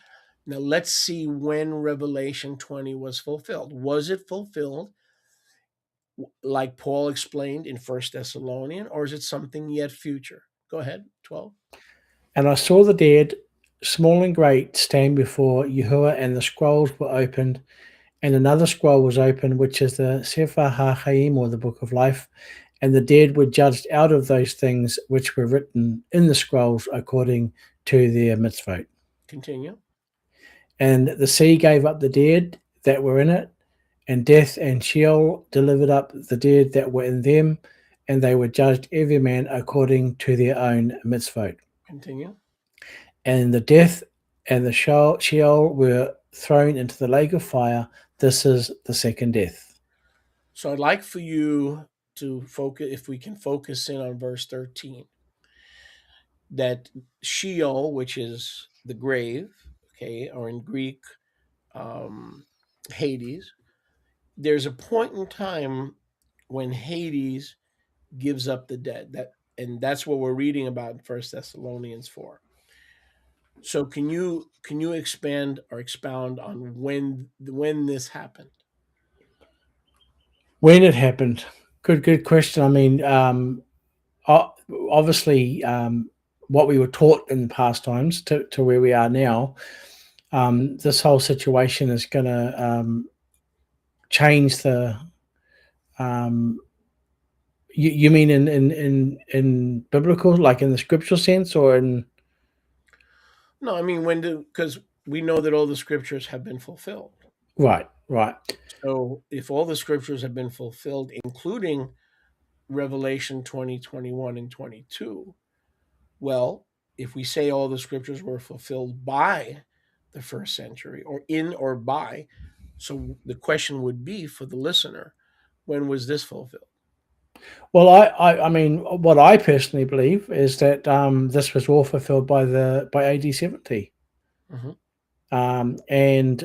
Now let's see when Revelation 20 was fulfilled. Was it fulfilled like Paul explained in First Thessalonian, or is it something yet future? Go ahead, 12. And I saw the dead, small and great, stand before Yahuwah, and the scrolls were opened, and another scroll was opened, which is the Sefer HaChaim, or the Book of Life, and the dead were judged out of those things which were written in the scrolls according to their mitzvot. Continue. And the sea gave up the dead that were in it, and death and Sheol delivered up the dead that were in them, and they were judged every man according to their own mitzvot. Continue. And the death and the Sheol were thrown into the lake of fire. This is the second death. So I'd like for you to focus, if we can focus in on verse 13, that Sheol, which is the grave, okay, or in Greek, Hades, there's a point in time when Hades gives up the dead. And that's what we're reading about in First Thessalonians 4. So can you expand or expound on when this happened? When it happened, good question. I mean, obviously, what we were taught in past times to where we are now, this whole situation is going to change the. You mean in biblical, like in the scriptural sense, or in? No, I mean because we know that all the scriptures have been fulfilled. Right, right. So if all the scriptures have been fulfilled, including Revelation 20, 21, and 22, well, if we say all the scriptures were fulfilled by the first century, or in or by, so the question would be for the listener, when was this fulfilled? Well, I mean, what I personally believe is that this was all fulfilled by AD 70, Mm-hmm. and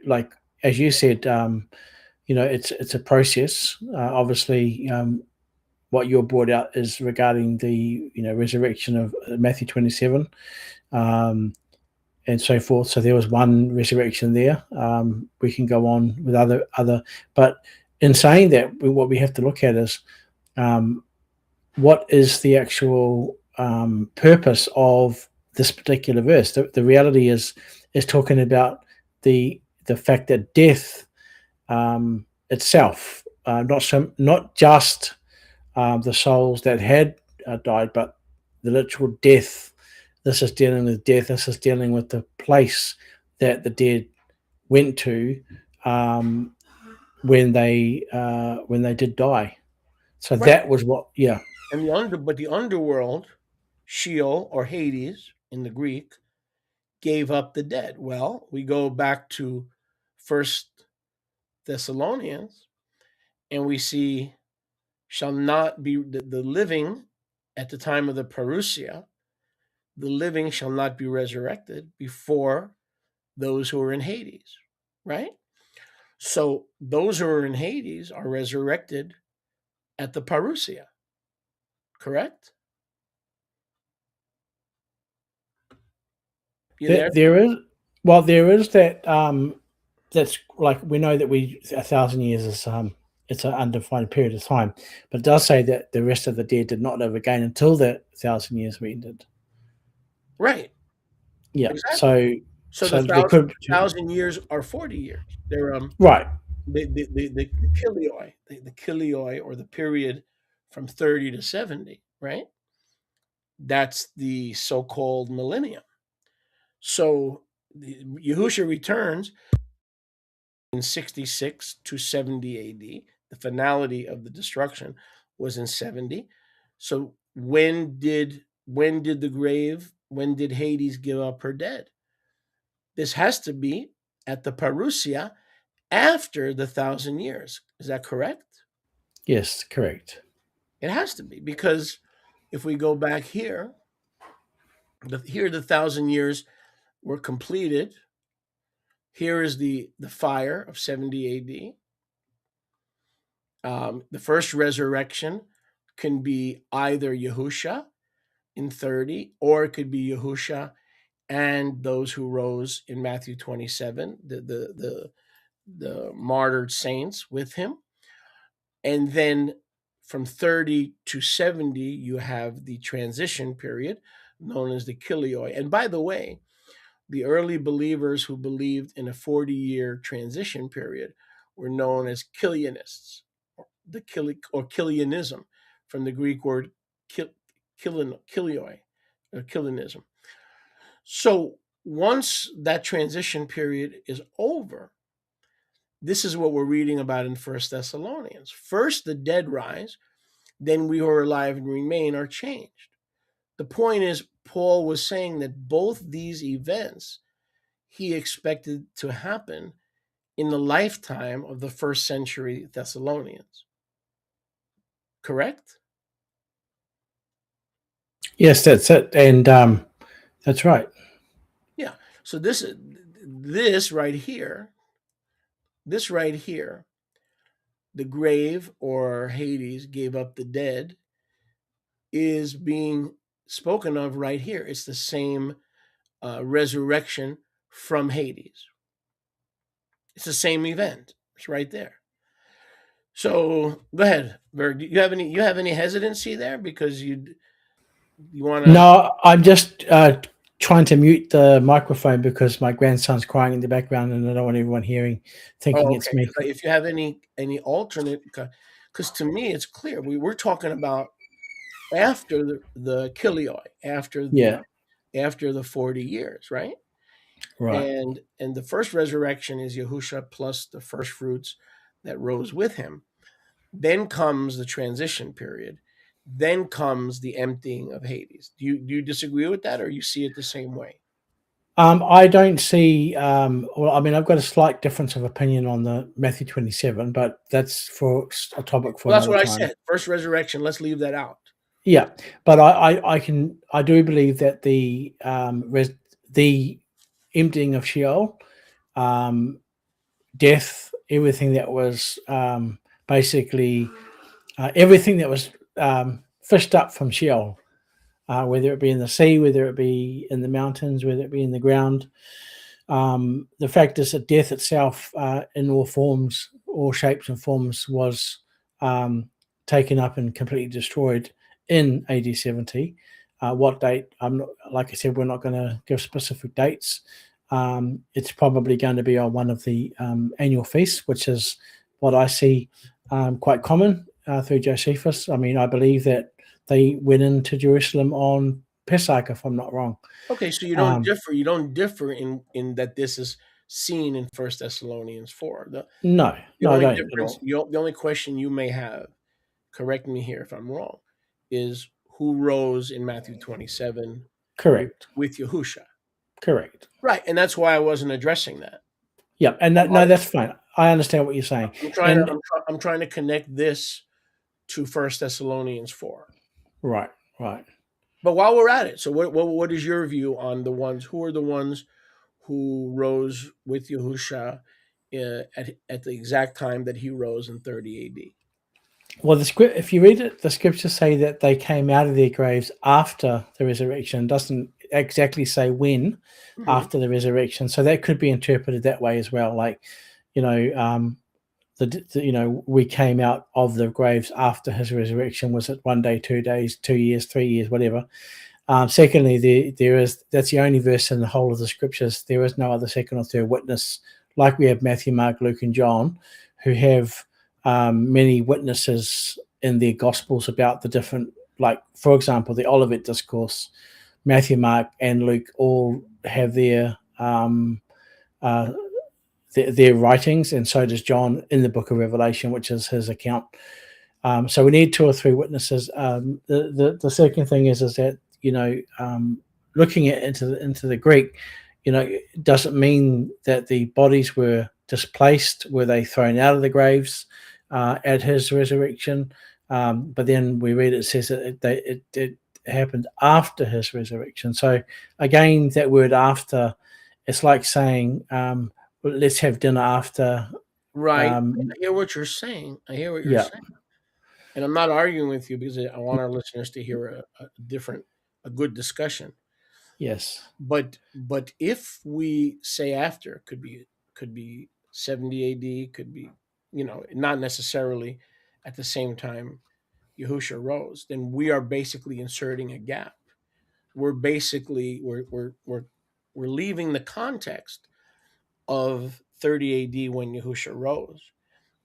like as you said, it's a process. Obviously, what you brought out is regarding the resurrection of Matthew 27, um, and so forth. So there was one resurrection there. We can go on with other, but in saying that, what we have to look at is what is the actual purpose of this particular verse. The reality is talking about the fact that death itself, not just the souls that had died, but the literal death. This is dealing with death. This is dealing with the place that the dead went to when they did die. So Right. that was what, yeah. And the underworld, Sheol or Hades in the Greek, gave up the dead. Well, we go back to First Thessalonians, and we see shall not be the living at the time of the parousia. The living shall not be resurrected before those who are in Hades, right? So those who are in Hades are resurrected at the parousia, correct? You there? There is, well, there is that. That's like we know that 1,000 years is it's an undefined period of time, but it does say that the rest of the dead did not live again until the 1,000 years were ended. Right. Yeah. Exactly. So So they could. 1,000 years are 40 years. They're Right. the kilioi, or the period from 30 to 70, right? That's the so-called millennium. So Yahusha returns in 66 to 70 AD. The finality of the destruction was in 70. So when did Hades give up her dead? This has to be at the parousia after the 1,000 years. Is that correct? Yes, correct. It has to be, because if we go back here Here, the 1,000 years were completed. Here is the fire of 70 AD. The first resurrection can be either Yahusha in 30, or it could be Yahusha and those who rose in Matthew 27, the martyred saints with him. And then from 30 to 70, you have the transition period known as the Kilioi. And by the way, the early believers who believed in a 40-year transition period were known as Kilianists, or Kilianism, from the Greek word Kilioi, or Kilianism. So once that transition period is over, this is what we're reading about in 1 Thessalonians. First, the dead rise, then we who are alive and remain are changed. The point is, Paul was saying that both these events he expected to happen in the lifetime of the first century Thessalonians. Correct? Yes, that's it. And that's right. Yeah. So this right here, the grave, or Hades gave up the dead, is being spoken of right here. It's the same resurrection from Hades. It's the same event. It's right there. So go ahead, Berg. Do you have any hesitancy there, because you want to? No, I'm just trying to mute the microphone because my grandson's crying in the background, and I don't want everyone thinking it's me. If you have any alternate, because to me it's clear we're talking about after the Kilioi, after the 40 years, right? Right. And the first resurrection is Yahusha plus the first fruits that rose with him. Then comes the transition period. Then comes the emptying of Hades. Do you disagree with that, or you see it the same way? I don't see. Well, I mean, I've got a slight difference of opinion on the Matthew 27, but that's for a topic for. Well, that's what time. I said. First resurrection. Let's leave that out. Yeah, but I do believe that the emptying of Sheol, death, everything that was basically everything that was fished up from Sheol, whether it be in the sea, whether it be in the mountains, whether it be in the ground. The fact is that death itself, in all forms, all shapes and forms, was taken up and completely destroyed in AD 70. What date? I'm not, like I said, we're not going to give specific dates. It's probably going to be on one of the annual feasts, which is what I see quite common through Josephus. I mean, I believe that they went into Jerusalem on Pesach, if I'm not wrong. Okay, so you don't differ. You don't differ in that this is seen in 1 Thessalonians 4. No, I don't at all. The only question you may have, correct me here if I'm wrong, is who rose in Matthew 27? Correct. With Yahusha. Correct. Right, and that's why I wasn't addressing that. Yeah, and that's fine. I understand what you're saying. I'm trying to connect this to 1 Thessalonians 4. Right. But while we're at it, so what is your view on the ones? Who are the ones who rose with Yahusha at the exact time that he rose in 30 AD? Well, if you read it, the scriptures say that they came out of their graves after the resurrection. It doesn't exactly say when after the resurrection, so that could be interpreted that way as well. Like, we came out of the graves after his resurrection. Was it 1 day, 2 days, 2 years, 3 years, whatever? Secondly, that's the only verse in the whole of the scriptures. There is no other second or third witness, like we have Matthew, Mark, Luke, and John, who have many witnesses in their gospels about the different, like, for example, the Olivet Discourse. Matthew, Mark, and Luke all have their writings, and so does John in the book of Revelation, which is his account. So we need 2 or 3 witnesses. The second thing is that looking into the Greek, doesn't mean that the bodies were displaced. Were they thrown out of the graves at his resurrection? But then we read it says that happened after his resurrection. So again, that word "after," it's like saying, well, "Let's have dinner after." Right. I hear what you're saying. Yeah. And I'm not arguing with you because I want our listeners to hear a good discussion. Yes. But if we say after, could be 70 AD, could be, not necessarily at the same time Yahusha rose, then we are basically inserting a gap. We're basically we're leaving the context of 30 AD when Yahusha rose,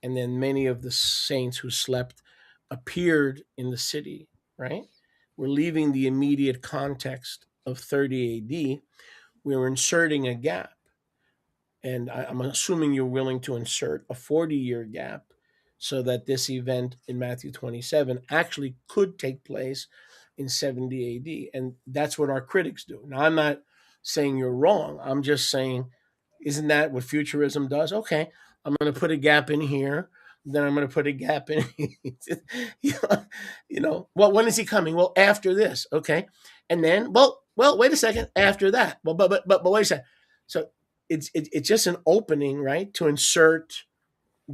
and then many of the saints who slept appeared in the city, right? We're leaving the immediate context of 30 AD. We're inserting a gap. And I'm assuming you're willing to insert a 40-year gap so that this event in Matthew 27 actually could take place in 70 AD. And that's what our critics do. Now, I'm not saying you're wrong. I'm just saying, isn't that what futurism does? Okay, I'm going to put a gap in here. Then I'm going to put a gap in. Well, when is he coming? Well, after this. Okay. And then, well, wait a second. After that. Well, but wait a second. So it's just an opening, right, to insert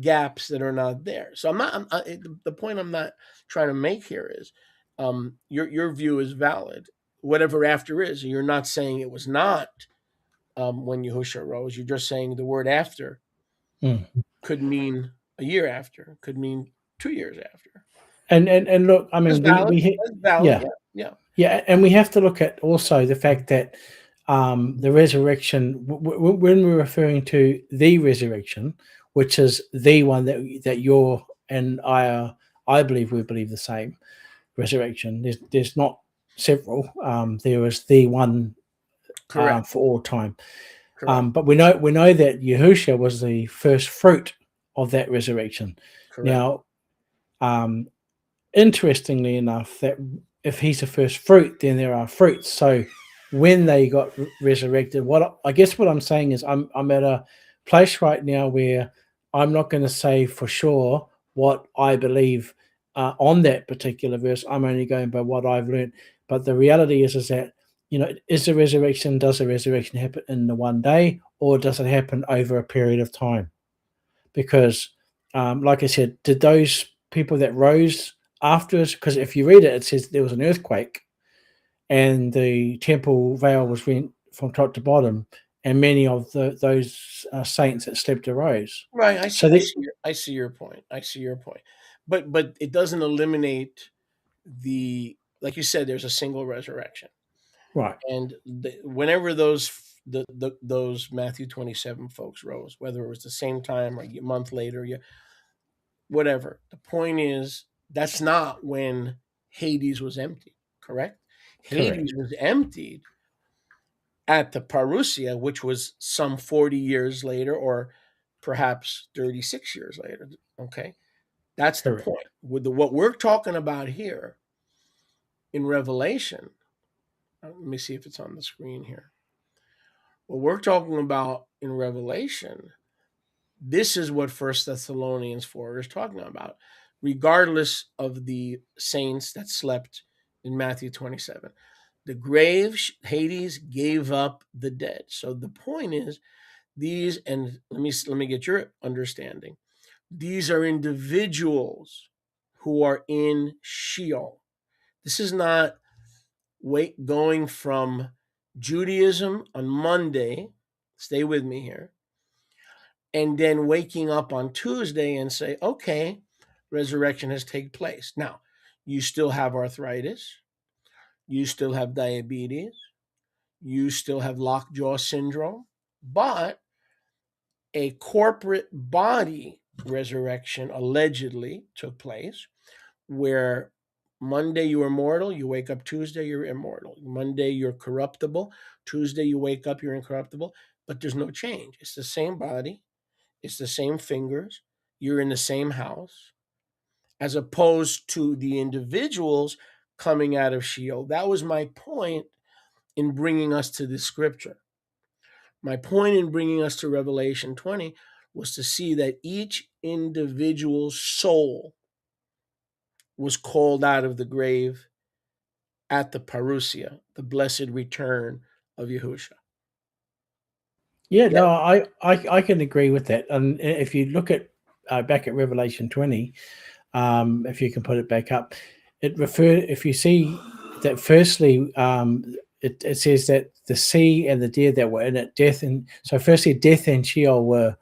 gaps that are not there. So the point I'm not trying to make here is, your view is valid. Whatever after is, you're not saying it was not when Yahusha rose. You're just saying the word after could mean a year after, could mean 2 years after. And look, I mean, That's valid. Yeah, and we have to look at also the fact that the resurrection, when we're referring to the resurrection, which is the one that you're and I believe we believe the same resurrection. There's not several. There is the one for all time. But we know that Yahusha was the first fruit of that resurrection. Correct. Now, interestingly enough, that if he's the first fruit, then there are fruits. So when they got resurrected, what I'm saying is I'm at a place right now where I'm not going to say for sure what I believe on that particular verse. I'm only going by what I've learned. But the reality is that, does the resurrection happen in the one day, or does it happen over a period of time? Because, like I said, did those people that rose afterwards, because if you read it, it says there was an earthquake and the temple veil was rent from top to bottom, and many of those saints that slept arose. Right. I see your point. But it doesn't eliminate like you said, there's a single resurrection. Right. And whenever those Matthew 27 folks rose, whether it was the same time or a month later, whatever. The point is, that's not when Hades was emptied, correct? Hades was emptied at the Parousia, which was some 40 years later, or perhaps 36 years later. Okay, that's the point. With what we're talking about here in Revelation, let me see if it's on the screen here. What we're talking about in Revelation, this is what 1 Thessalonians 4 is talking about, regardless of the saints that slept in Matthew 27. The grave, Hades, gave up the dead. So the point is, these, and let me get your understanding. These are individuals who are in Sheol. This is not going from Judaism on Monday, stay with me here, and then waking up on Tuesday and say, okay, resurrection has taken place. Now, you still have arthritis. You still have diabetes. You still have lockjaw syndrome. But a corporate body resurrection allegedly took place where Monday you were mortal, you wake up Tuesday, you're immortal. Monday you're corruptible. Tuesday you wake up, you're incorruptible. But there's no change. It's the same body. It's the same fingers. You're in the same house. As opposed to the individuals coming out of Sheol. That was my point in bringing us to this scripture. My point in bringing us to Revelation 20 was to see that each individual soul was called out of the grave at the parousia, the blessed return of Yahusha. Yeah, no, I can agree with that. And if you look at back at Revelation 20, if you can put it back up, if you see that firstly, it says that the sea and the dead that were in it, firstly death and Sheol were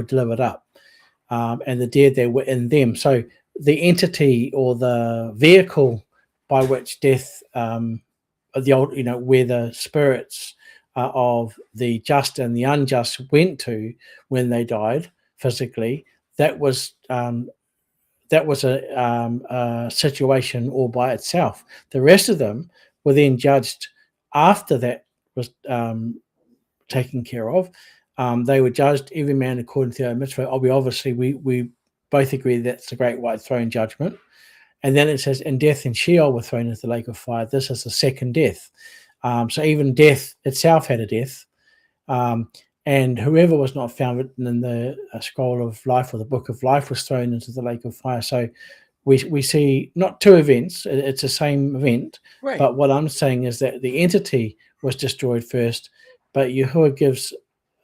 delivered up, and the dead that were in them. So the entity or the vehicle by which death, the old, where the spirits of the just and the unjust went to when they died physically, that was a situation all by itself. The rest of them were then judged after that was taken care of. They were judged, every man according to their mitzvah. We both agree that's the great white throne judgment. And then it says, and death and Sheol were thrown into the lake of fire. This is the second death. So even death itself had a death. And whoever was not found written in the scroll of life or the book of life was thrown into the lake of fire. So we see not two events, it's the same event. Right. But what I'm saying is that the entity was destroyed first, but Yahuwah gives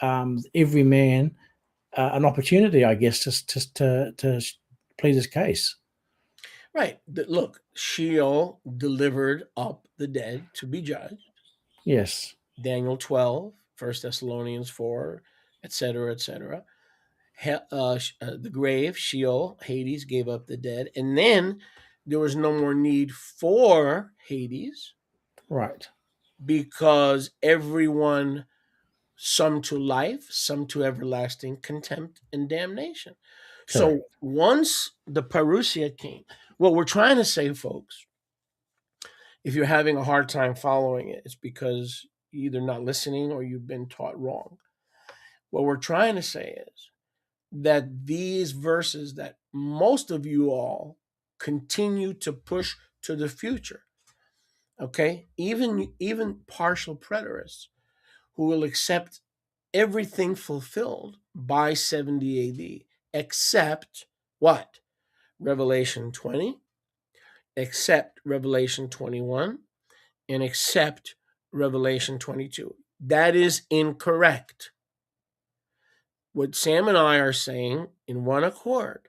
every man an opportunity, I guess, to plead his case. Right. Look, Sheol delivered up the dead to be judged. Yes. Daniel 12, 1 Thessalonians 4, etc., etc. The grave, Sheol, Hades, gave up the dead. And then there was no more need for Hades. Right. Because everyone, some to life, some to everlasting contempt and damnation. Correct. So once the parousia came, what we're trying to say, folks, if you're having a hard time following it, it's because you're either not listening or you've been taught wrong. What we're trying to say is that these verses that most of you all continue to push to the future, okay, even partial preterists who will accept everything fulfilled by 70 AD, except what? Revelation 20, except Revelation 21, and except Revelation 22. That is incorrect. What Sam and I are saying in one accord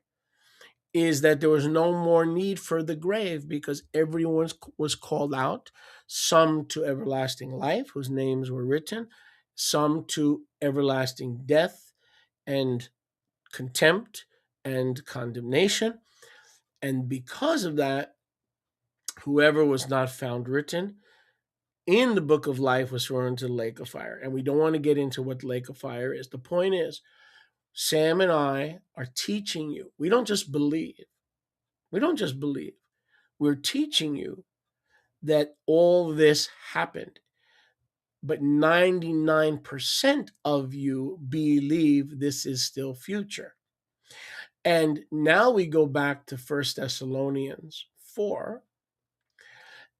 is that there was no more need for the grave because everyone was called out, some to everlasting life, whose names were written, some to everlasting death and contempt and condemnation. And because of that, whoever was not found written in the book of life was thrown into the lake of fire. And we don't want to get into what the lake of fire is. The point is, Sam and I are teaching you. We don't just believe. We're teaching you that all this happened. But 99% of you believe this is still future. And now we go back to 1 Thessalonians 4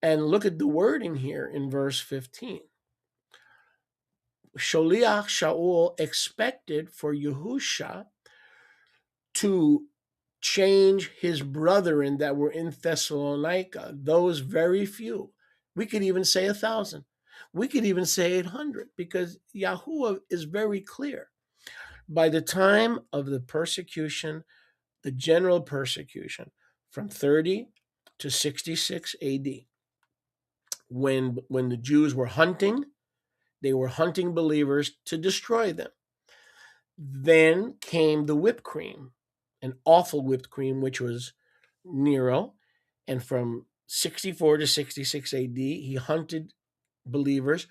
and look at the wording here in verse 15. Sholiach Shaul expected for Yahusha to change his brethren that were in Thessalonica, those very few. We could even say 1,000. We could even say 800 because Yahuwah is very clear. By the time of the persecution, the general persecution from 30 to 66 AD, when the Jews were hunting, they were hunting believers to destroy them. Then came the whipped cream, an awful whipped cream, which was Nero. And from 64 to 66 AD, he hunted believers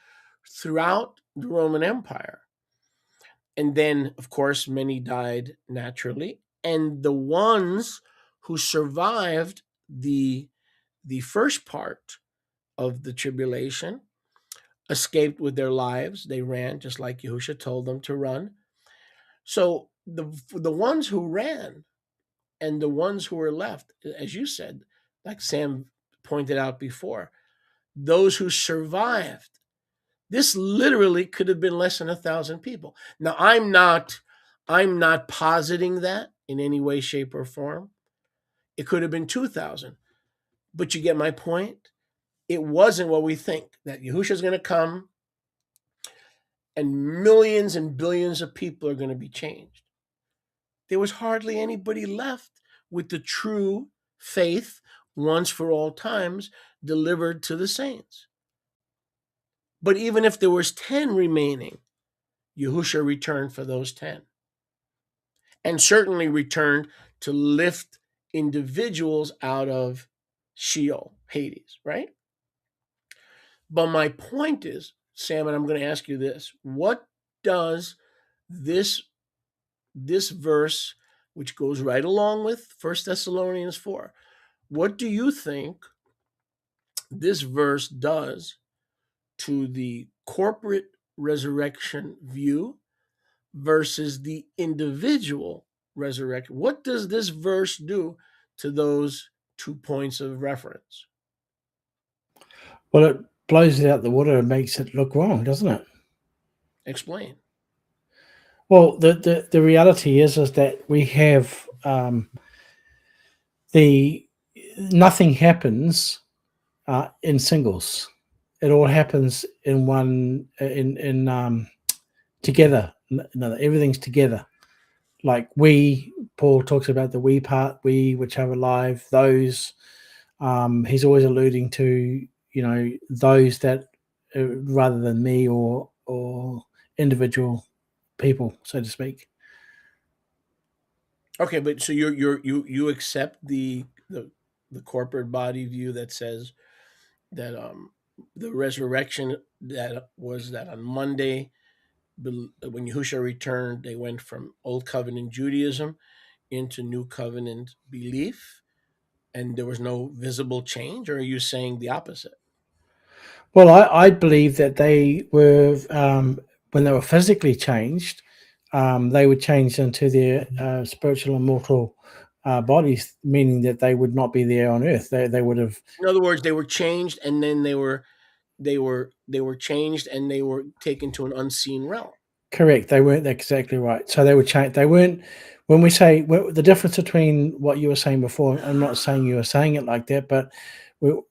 throughout the Roman Empire. And then, of course, many died naturally. And the ones who survived the first part of the tribulation escaped with their lives. They ran just like Yahusha told them to run. So the ones who ran and the ones who were left, as you said, like Sam pointed out before, those who survived, this literally could have been less than 1,000 people. Now, I'm not positing that in any way, shape, or form. It could have been 2,000. But you get my point? it wasn't what we think, that Yahushua is going to come and millions and billions of people are going to be changed. There was hardly anybody left with the true faith once for all times delivered to the saints. But even if there was 10 remaining, Yahushua returned for those 10. And certainly returned to lift individuals out of Sheol, Hades, right? But my point is, Sam, and I'm going to ask you this: what does this verse, which goes right along with 1 Thessalonians 4, what do you think this verse does to the corporate resurrection view versus the individual resurrection? What does this verse do to those 2 points of reference? Well, it blows it out the water and makes it look wrong, doesn't it? Explain. Well, the reality is that we have nothing happens in singles. It all happens in one together. No, everything's together. Like Paul talks about the we part, we which are alive. Those he's always alluding to, those that rather than me or individual people, so to speak. Okay, but so you accept the corporate body view that says that the resurrection that on Monday, when Yahushua returned, they went from Old Covenant Judaism into New Covenant belief, and there was no visible change? Or are you saying the opposite? Well, I believe that they were, when they were physically changed, they would change into their spiritual immortal bodies, meaning that they would not be there on earth. They would have. In other words, they were changed, and then they were changed, and they were taken to an unseen realm. Correct. They weren't exactly right. So they were changed. They weren't. When we say the difference between what you were saying before, I'm not saying you were saying it like that, but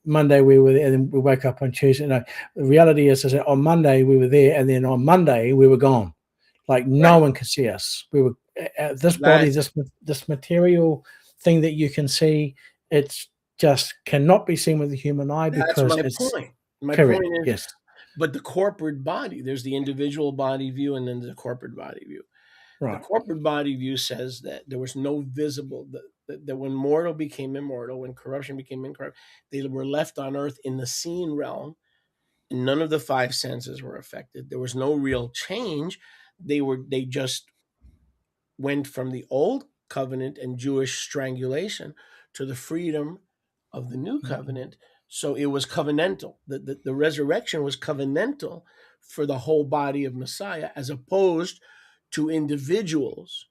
Monday we were there, and then we woke up on Tuesday. No, the reality is that on Monday we were there, and then on Monday we were gone. Like no one could see us. We were this body, this material thing that you can see. It's just cannot be seen with the human eye because that's my point. My correct. point is, yes. But the corporate body, there's the individual body view, and then the corporate body view. Right. The corporate body view says that there was no visible, that when mortal became immortal, when corruption became incorrupt, they were left on earth in the seen realm, and none of the 5 senses were affected. There was no real change. They just went from the old covenant and Jewish strangulation to the freedom of the new covenant. So it was covenantal. The resurrection was covenantal for the whole body of Messiah, as opposed to individuals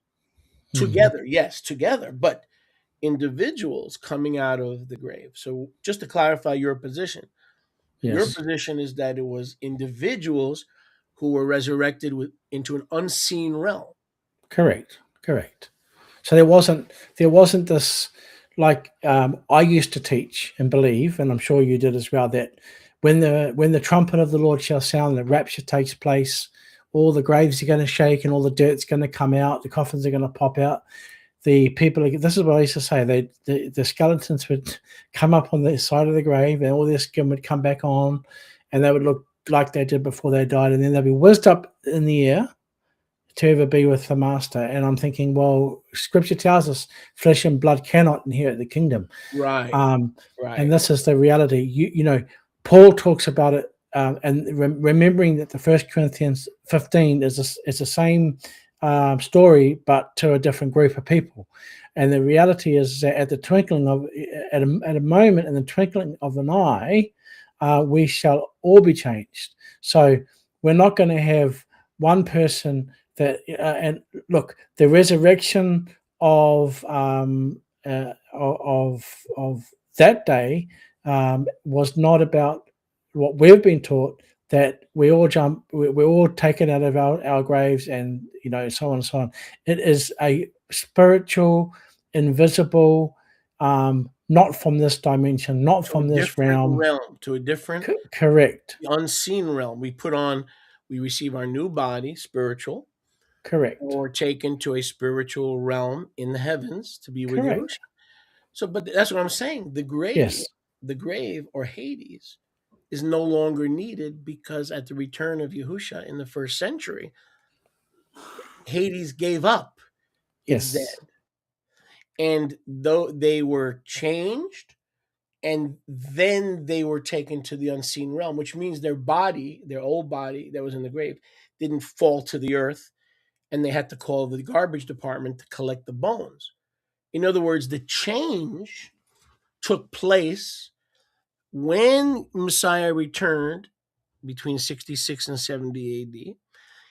together. Yes, together, but individuals coming out of the grave. So just to clarify your position, your position is that it was individuals who were resurrected into an unseen realm. Correct. So there wasn't this, like I used to teach and believe, and I'm sure you did as well, that when the trumpet of the Lord shall sound, the rapture takes place, all the graves are going to shake and all the dirt's going to come out, the coffins are going to pop out. The people, this is what I used to say, the skeletons would come up on the side of the grave and all their skin would come back on and they would look like they did before they died, and then they'd be whizzed up in the air to ever be with the master. And I'm thinking, well, scripture tells us flesh and blood cannot inherit the kingdom. Right. Right. And this is the reality. You know, Paul talks about it, and remembering that the 1 Corinthians 15 is the same story, but to a different group of people. And the reality is that at a moment in the twinkling of an eye, we shall all be changed. So we're not going to have one person that, and look, the resurrection of that day was not about what we've been taught, that we're all taken out of our graves, and so on and so on. It is a spiritual, invisible, not from this dimension, not from this realm. To a different Correct. unseen realm. We receive our new body, spiritual, Correct. or taken to a spiritual realm in the heavens to be with Correct. Yahushua. So, but that's what I'm saying. The grave or Hades is no longer needed, because at the return of Yahushua in the first century, Hades gave up. It's Yes. dead. And though they were changed, and then they were taken to the unseen realm, which means their body, their old body that was in the grave, didn't fall to the earth, and they had to call the garbage department to collect the bones. In other words, the change took place when Messiah returned between 66 and 70 AD.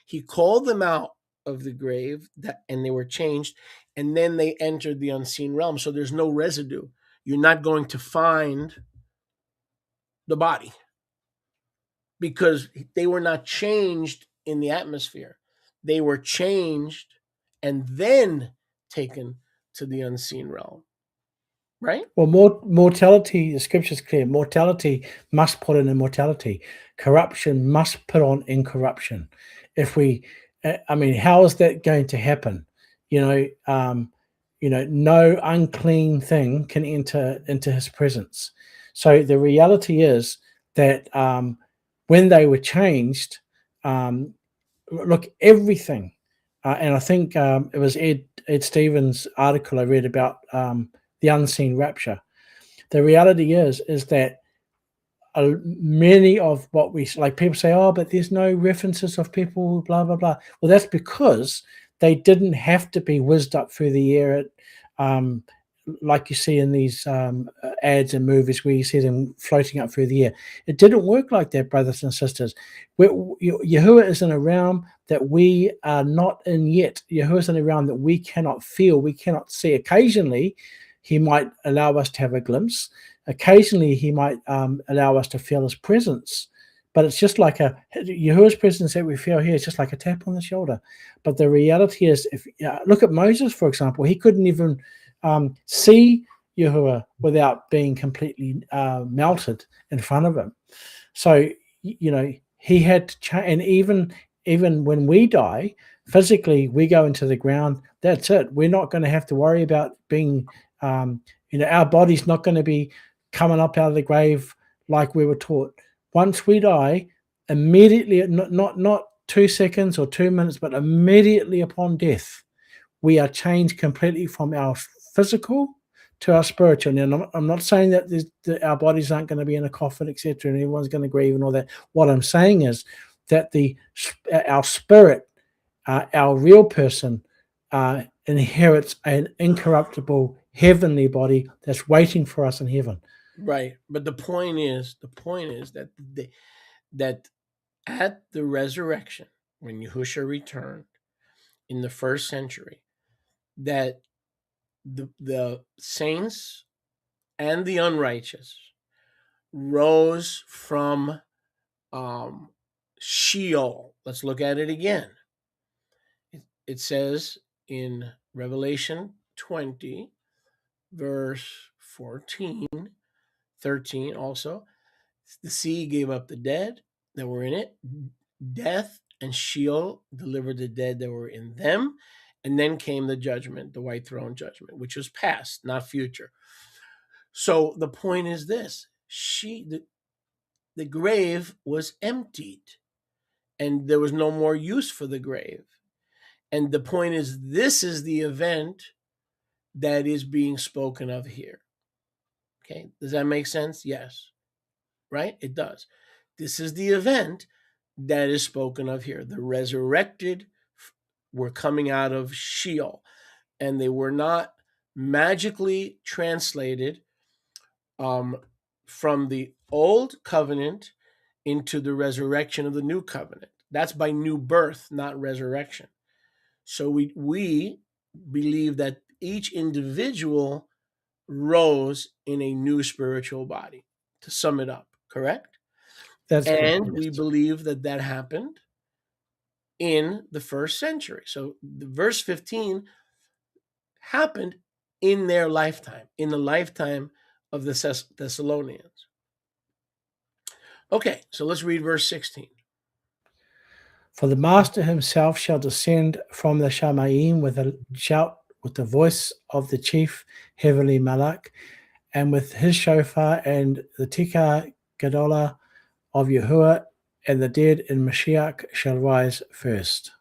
He called them out of the grave, and they were changed, and then they entered the unseen realm. So there's no residue. You're not going to find the body, because they were not changed in the atmosphere. They were changed and then taken to the unseen realm. Right? Well, mortality, the scripture's clear. Mortality must put on immortality. Corruption must put on incorruption. If we, I mean, how is that going to happen? No unclean thing can enter into his presence. So the reality is that when they were changed, look, everything, and I think it was Ed Stevens' article I read about the unseen rapture. The reality is that many of what we, like, people say, oh, but there's no references of people, blah, blah, blah. Well, that's because they didn't have to be whizzed up through the air like you see in these ads and movies where you see them floating up through the air. It didn't work like that, brothers and sisters. Yahuwah is in a realm that we are not in yet. Yahuwah is in a realm that we cannot feel, we cannot see. Occasionally, he might allow us to have a glimpse. Occasionally, he might allow us to feel his presence. But it's just like Yahuwah's presence that we feel here is just like a tap on the shoulder. But the reality is, if look at Moses, for example, he couldn't even see Yahuwah without being completely melted in front of him. So, he had to change. And even when we die, physically, we go into the ground. That's it. We're not going to have to worry about being, our body's not going to be coming up out of the grave like we were taught. Once we die, immediately, not 2 seconds or 2 minutes, but immediately upon death, we are changed completely from our physical to our spiritual. Now, I'm not saying that our bodies aren't going to be in a coffin, etc., and everyone's going to grieve and all that. What I'm saying is that our spirit, our real person, inherits an incorruptible heavenly body that's waiting for us in heaven. Right. But the point is that at the resurrection, when Yahushua returned in the first century, that the saints and the unrighteous rose from Sheol. Let's look at it again. It says in Revelation 20, verse 14, 13 also, the sea gave up the dead that were in it. Death and Sheol delivered the dead that were in them. And then came the judgment, the white throne judgment, which was past, not future. So the point is this: the grave was emptied, and there was no more use for the grave. And the point is, this is the event that is being spoken of here. Okay, does that make sense? Yes. Right? It does. This is the event that is spoken of here. The resurrected were coming out of Sheol, and they were not magically translated from the old covenant into the resurrection of the new covenant. That's by new birth, not resurrection. So we believe that each individual rose in a new spiritual body, to sum it up, correct? And we believe that happened in the first century. So the verse 15 happened in their lifetime, in the lifetime of the Thessalonians. Okay, so let's read verse 16. For the master himself shall descend from the Shamaim with a shout, with the voice of the chief heavenly Malak, and with his shofar, and the Tikar Gadolah of Yahuwah, and the dead in Mashiach shall rise first.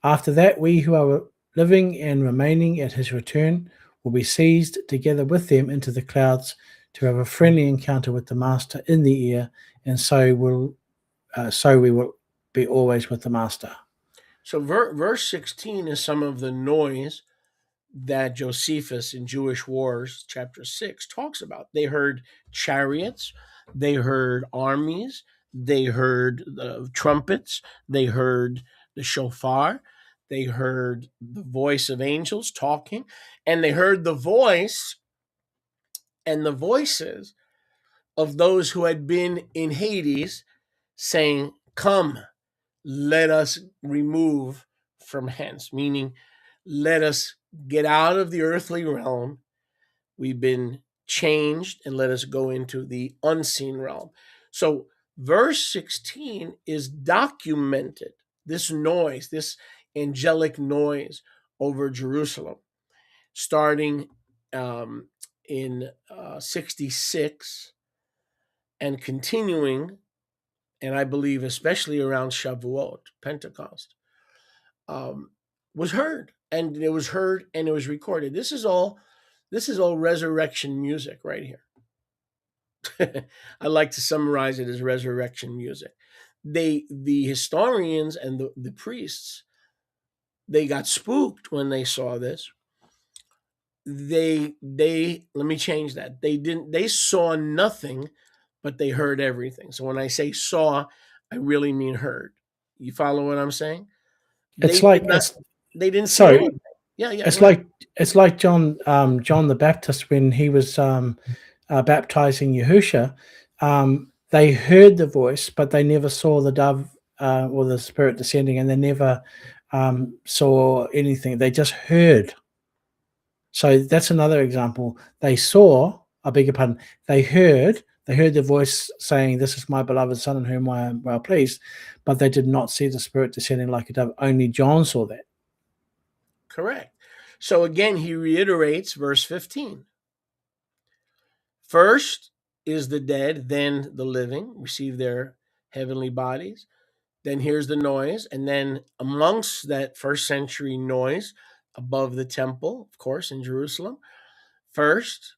After that, we who are living and remaining at his return will be seized together with them into the clouds to have a friendly encounter with the master in the air, and so we will be always with the master. So verse 16 is some of the noise that Josephus in Jewish Wars, chapter 6, talks about. They heard chariots, they heard armies, they heard the trumpets, they heard the shofar, they heard the voice of angels talking, and they heard the voice and the voices of those who had been in Hades saying, "Come, let us remove from hence," meaning let us get out of the earthly realm. We've been changed, and let us go into the unseen realm. So verse 16 is documented, this noise, this angelic noise over Jerusalem, starting in 66 and continuing, and I believe especially around Shavuot, Pentecost, was heard, and it was heard, and it was recorded. This is all resurrection music right here. I like to summarize it as resurrection music. The historians and the priests, they got spooked when they saw this. They let me change that. They saw nothing, but they heard everything. So when I say saw, I really mean heard. You follow what I'm saying? It's They didn't see sorry. anything. Yeah. It's like John the Baptist when he was baptizing Yahusha. They heard the voice, but they never saw the dove or the Spirit descending, and they never saw anything. They just heard. So that's another example. They saw, I beg your pardon, they heard the voice saying, "This is my beloved Son in whom I am well pleased," but they did not see the Spirit descending like a dove. Only John saw that. Correct. So again, he reiterates verse 15. First is the dead, then the living receive their heavenly bodies. Then here's the noise. And then amongst that first century noise above the temple, of course, in Jerusalem, first,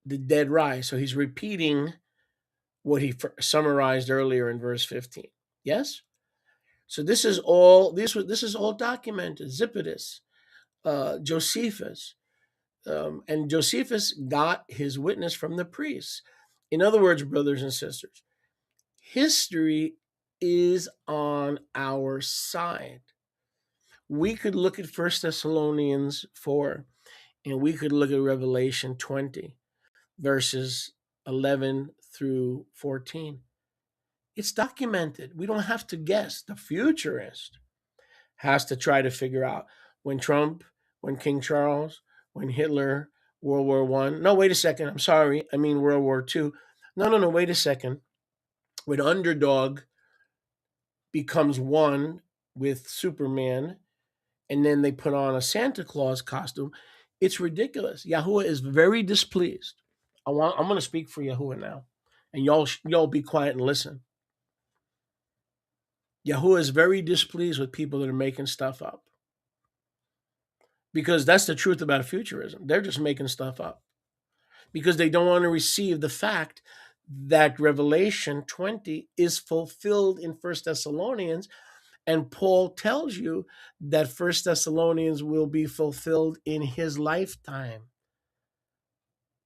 the dead rise. So he's repeating what he summarized earlier in verse 15. Yes? So this is all documented. Zippotis, Josephus, and Josephus got his witness from the priests. In other words, brothers and sisters, history is on our side. We could look at 1 Thessalonians 4, and we could look at Revelation 20, verses 11 through 14. It's documented. We don't have to guess. The futurist has to try to figure out when Trump, when King Charles, when Hitler, World War I. No, wait a second. I'm sorry. I mean World War II. No, wait a second. When Underdog becomes one with Superman, and then they put on a Santa Claus costume, it's ridiculous. Yahuwah is very displeased. I'm going to speak for Yahuwah now, and y'all be quiet and listen. Yahuwah is very displeased with people that are making stuff up, because that's the truth about futurism. They're just making stuff up because they don't want to receive the fact that Revelation 20 is fulfilled in 1 Thessalonians, and Paul tells you that 1 Thessalonians will be fulfilled in his lifetime.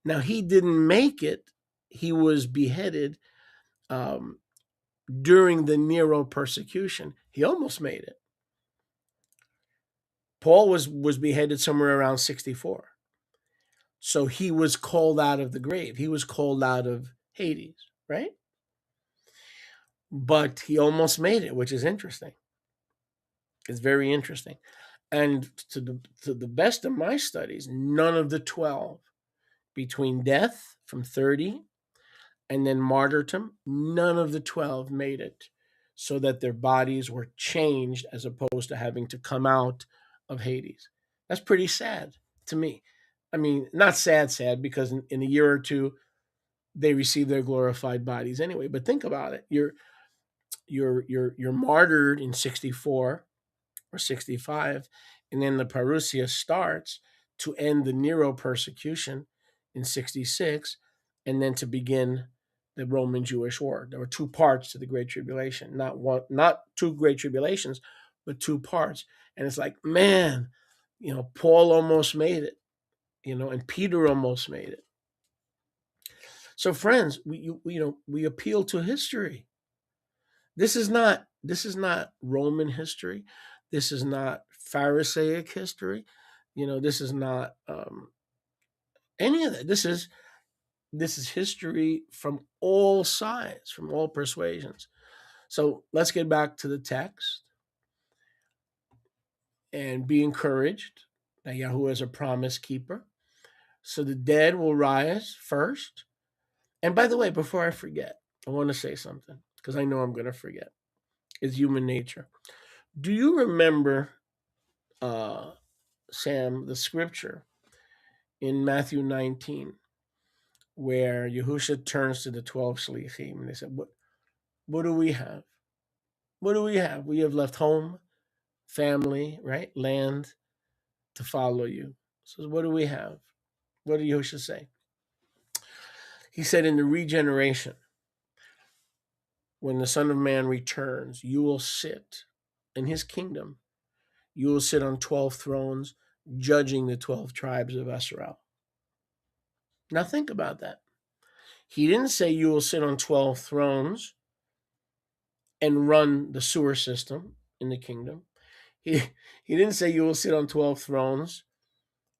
Now, he didn't make it. He was beheaded during the Nero persecution. He almost made it. Paul was beheaded somewhere around 64. So he was called out of the grave. He was called out of Hades, right? But he almost made it, which is interesting. It's very interesting. And to the best of my studies, none of the 12 between death from 30 and then martyrdom, none of the 12 made it, so that their bodies were changed as opposed to having to come out of Hades. That's pretty sad to me. I mean, not sad, because in a year or two, they receive their glorified bodies anyway. But think about it. You're martyred in 64 or 65, and then the parousia starts to end the Nero persecution in 66, and then to begin the Roman Jewish War. There were two parts to the Great Tribulation, not two Great Tribulations, but two parts. And it's like, man, Paul almost made it, and Peter almost made it. So, friends, we appeal to history. This is not Roman history. This is not Pharisaic history. This is not any of that. This is history from all sides, from all persuasions. So let's get back to the text and be encouraged that Yahuwah is a promise keeper. So the dead will rise first. And by the way, before I forget, I want to say something because I know I'm going to forget. It's human nature. Do you remember, Sam, the scripture in Matthew 19 where Yahusha turns to the 12 shlichim and they said, what do we have? What do we have? We have left home, family, right? Land to follow you. So what do we have? What did Yahusha say? He said, in the regeneration, when the Son of Man returns, you will sit in his kingdom. You will sit on 12 thrones, judging the 12 tribes of Israel. Now think about that. He didn't say you will sit on 12 thrones and run the sewer system in the kingdom. He didn't say you will sit on 12 thrones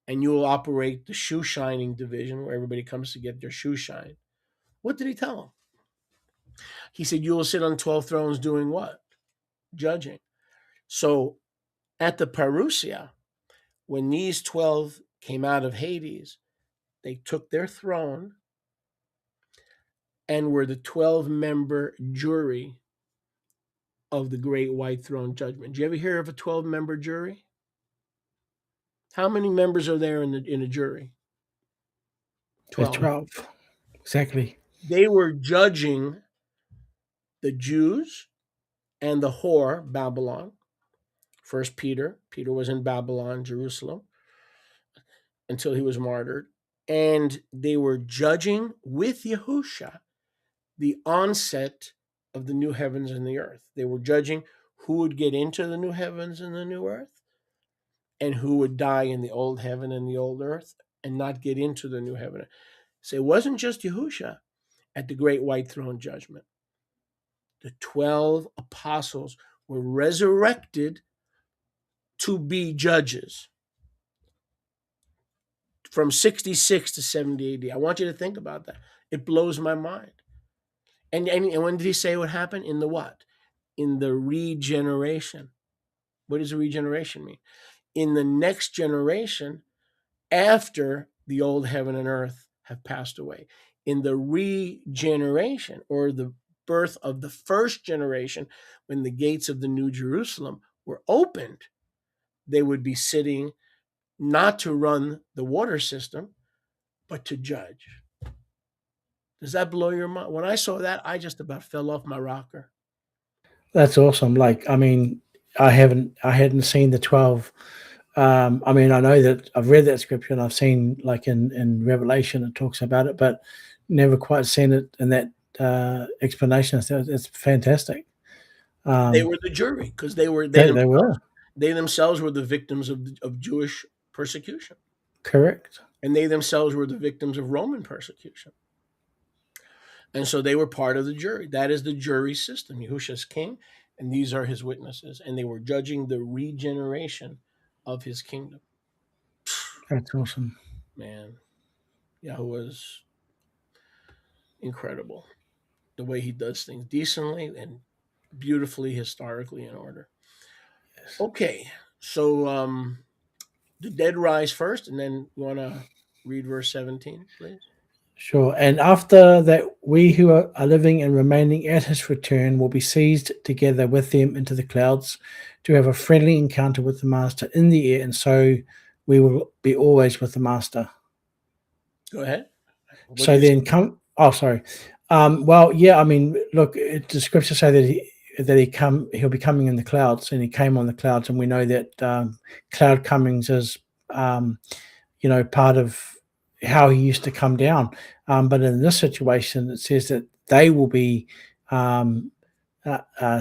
and you will operate the shoe shining division where everybody comes to get their shoe shine. What did he tell them? He said you will sit on 12 thrones doing what? Judging. So at the parousia, when these 12 came out of Hades, they took their throne and were the 12-member jury of the great white throne judgment. Did you ever hear of a 12-member jury? How many members are there in a jury? 12. 12. Exactly. They were judging the Jews and the whore, Babylon. First Peter was in Babylon, Jerusalem, until he was martyred. And they were judging with Yahusha the onset of the new heavens and the earth. They were judging who would get into the new heavens and the new earth and who would die in the old heaven and the old earth and not get into the new heaven. So it wasn't just Yahusha at the great white throne judgment. The 12 apostles were resurrected to be judges from 66 to 70 AD. I want you to think about that. It blows my mind. And when did he say what happened? In the what? In the regeneration. What does regeneration mean? In the next generation, after the old heaven and earth have passed away. In the regeneration, or the birth of the first generation, when the gates of the New Jerusalem were opened, they would be sitting not to run the water system, but to judge. Does that blow your mind? When I saw that, I just about fell off my rocker. That's awesome. Like, I mean, I hadn't seen the 12. I mean, I know that I've read that scripture and I've seen, like in Revelation, it talks about it, but never quite seen it in that explanation. So it's fantastic. They were the jury because they were. They themselves were the victims of Jewish persecution. Correct. And they themselves were the victims of Roman persecution. And so they were part of the jury. That is the jury system. Yahusha's king, and these are his witnesses. And they were judging the regeneration of his kingdom. That's awesome. Man, Yahuwah's incredible. The way he does things decently and beautifully, historically in order. Yes. Okay, so the dead rise first, and then you want to read verse 17, please. Sure. And after that, we who are living and remaining at his return will be seized together with them into the clouds to have a friendly encounter with the Master in the air, and so we will be always with the Master. Go ahead. So then come. Oh, sorry. Well, yeah. I mean, look, the scriptures say that he'll be coming in the clouds, and he came on the clouds, and we know that cloud comings is, part of how he used to come down. But in this situation, it says that they will be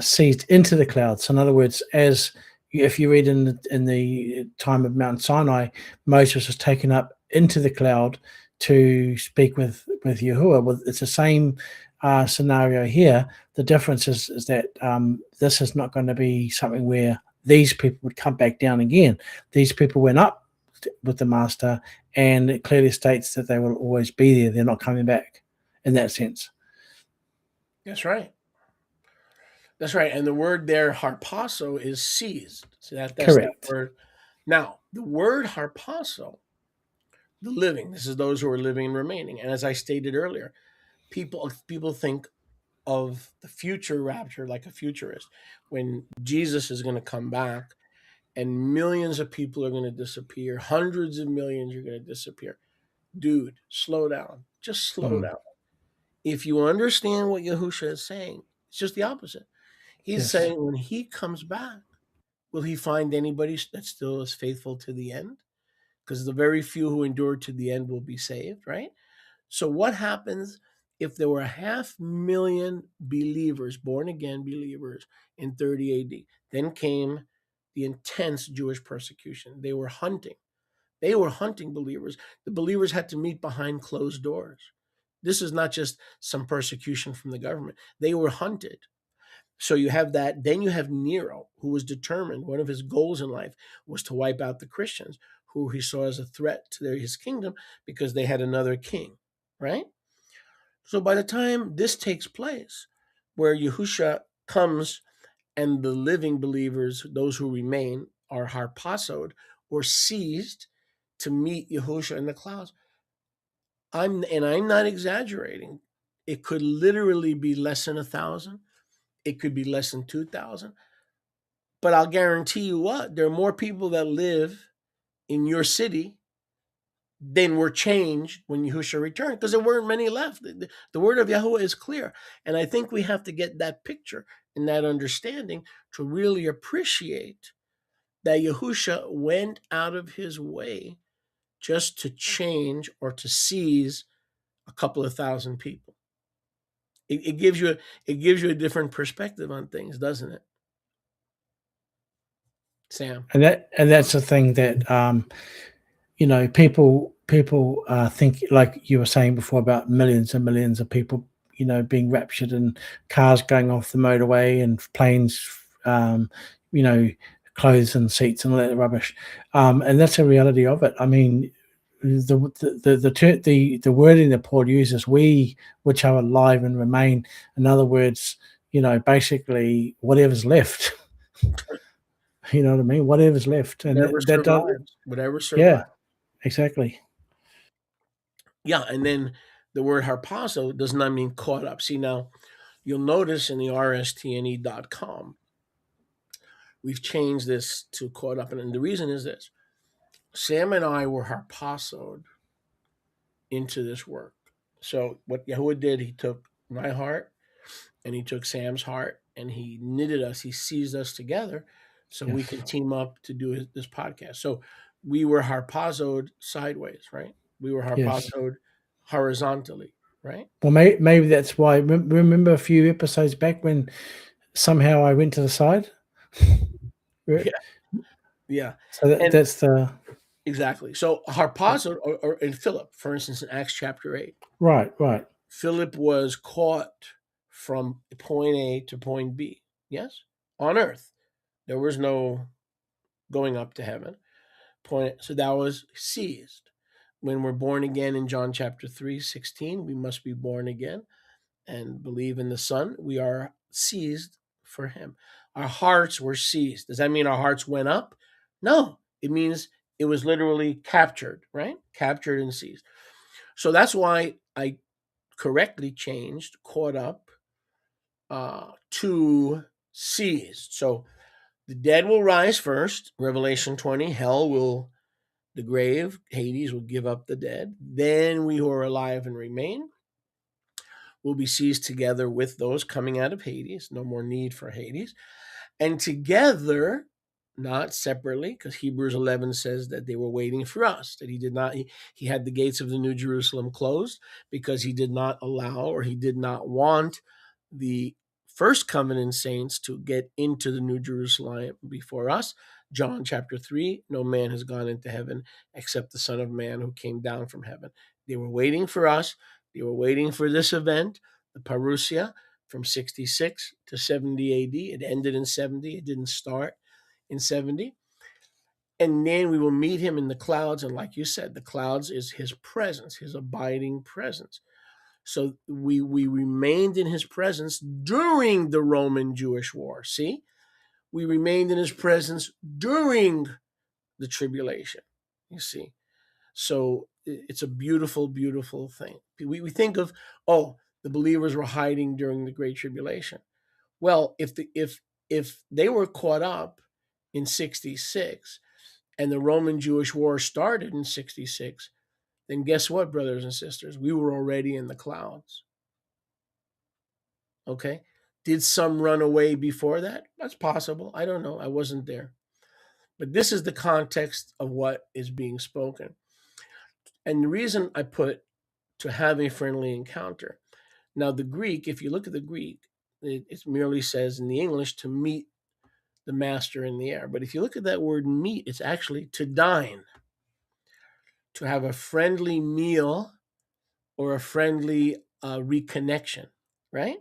seized into the clouds. So in other words, as if you read in the time of Mount Sinai, Moses was taken up into the cloud to speak with Yahuwah. Well, it's the same scenario here. The difference is that this is not going to be something where these people would come back down again. These people went up with the Master, and it clearly states that they will always be there. They're not coming back in that sense. That's right. That's right. And the word there, harpazo, is seized. So that's Correct. that word. Now, the word harpazo, the living, this is those who are living and remaining. And as I stated earlier, people think of the future rapture like a futurist, when Jesus is going to come back and millions of people are going to disappear, hundreds of millions are going to disappear. Dude, slow down. Just slow down. If you understand what Yahusha is saying, it's just the opposite. He's saying when he comes back, will he find anybody that still is faithful to the end? Because the very few who endure to the end will be saved, right? So what happens if there were 500,000 believers, born again believers, in 30 AD? Then came the intense Jewish persecution. They were hunting believers. The believers had to meet behind closed doors. This is not just some persecution from the government. They were hunted. So you have that. Then you have Nero, who was determined. One of his goals in life was to wipe out the Christians, who he saw as a threat to his kingdom because they had another king, right? So by the time this takes place, where Yahusha comes and the living believers, those who remain, are harpazoed or seized to meet Yahusha in the clouds, I'm not exaggerating. It could literally be less than 1,000. It could be less than 2,000. But I'll guarantee you what, there are more people that live in your city than were changed when Yahushua returned, because there weren't many left. The word of Yahuwah is clear. And I think we have to get that picture and that understanding to really appreciate that Yahushua went out of his way just to change or to seize a couple of thousand people. It gives you a different perspective on things, doesn't it, Sam? And that's the thing that people think, like you were saying before, about millions and millions of people being raptured, and cars going off the motorway, and planes clothes and seats and all that rubbish, and that's a reality of it. I mean, the wording that Paul uses, we which are alive and remain, in other words, basically whatever's left. You know what I mean? Whatever's left, and whatever survives. Yeah, exactly. Yeah, and then the word harpazo does not mean caught up. See, now you'll notice in the rstne.com, we've changed this to caught up, and the reason is this: Sam and I were harpazoed into this work. So what Yahuwah did, he took my heart and he took Sam's heart and he knitted us, he seized us together so we could team up to do this podcast. So we were harpazoed sideways, right? We were harpazoed horizontally, right? Well, maybe that's why. Remember a few episodes back when somehow I went to the side? Yeah. So that's the... Exactly. So harpazoed, or in Philip, for instance, in Acts chapter 8. Right. Philip was caught from point A to point B. Yes? On earth. There was no going up to heaven. So that was seized. When we're born again in John chapter 3:16, we must be born again and believe in the Son. We are seized for him. Our hearts were seized. Does that mean our hearts went up? No. It means It was literally captured, right? Captured and seized. So that's why I correctly changed caught up to seized. So the dead will rise first, Revelation 20. Hell will, the grave, Hades will give up the dead. Then we who are alive and remain will be seized together with those coming out of Hades. No more need for Hades. And together, not separately, because Hebrews 11 says that they were waiting for us, that he had the gates of the New Jerusalem closed because he did not allow, or he did not want the first covenant saints to get into the New Jerusalem before us. John chapter 3, no man has gone into heaven except the Son of Man who came down from heaven. They were waiting for us. They were waiting for this event, the Parousia, from 66 to 70 AD. It ended in 70. It didn't start in 70. And then we will meet him in the clouds. And like you said, the clouds is his presence, his abiding presence. So we remained in his presence during the Roman Jewish war. See, we remained in his presence during the tribulation. You see, so it's a beautiful, beautiful thing. We think of, oh, the believers were hiding during the Great Tribulation. Well, if they were caught up in 66 and the Roman Jewish war started in 66, then guess what, brothers and sisters? We were already in the clouds. Okay? Did some run away before that? That's possible. I don't know. I wasn't there. But this is the context of what is being spoken. And the reason I put to have a friendly encounter. Now, the Greek, if you look at the Greek, it merely says in the English to meet the master in the air. But if you look at that word meet, it's actually to dine, to have a friendly meal or a friendly reconnection, right?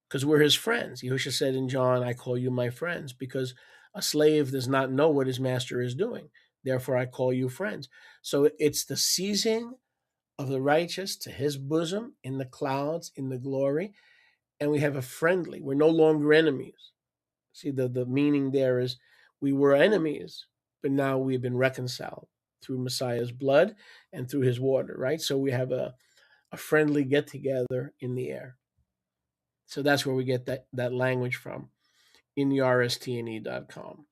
Because we're his friends. Yahushua said in John, I call you my friends, because a slave does not know what his master is doing. Therefore, I call you friends. So it's the seizing of the righteous to his bosom in the clouds, in the glory. And we have a friendly, we're no longer enemies. See, the meaning there is we were enemies, but now we've been reconciled through Messiah's blood and through his water, right? So we have a friendly get together in the air. So that's where we get that language from in the rstne.com.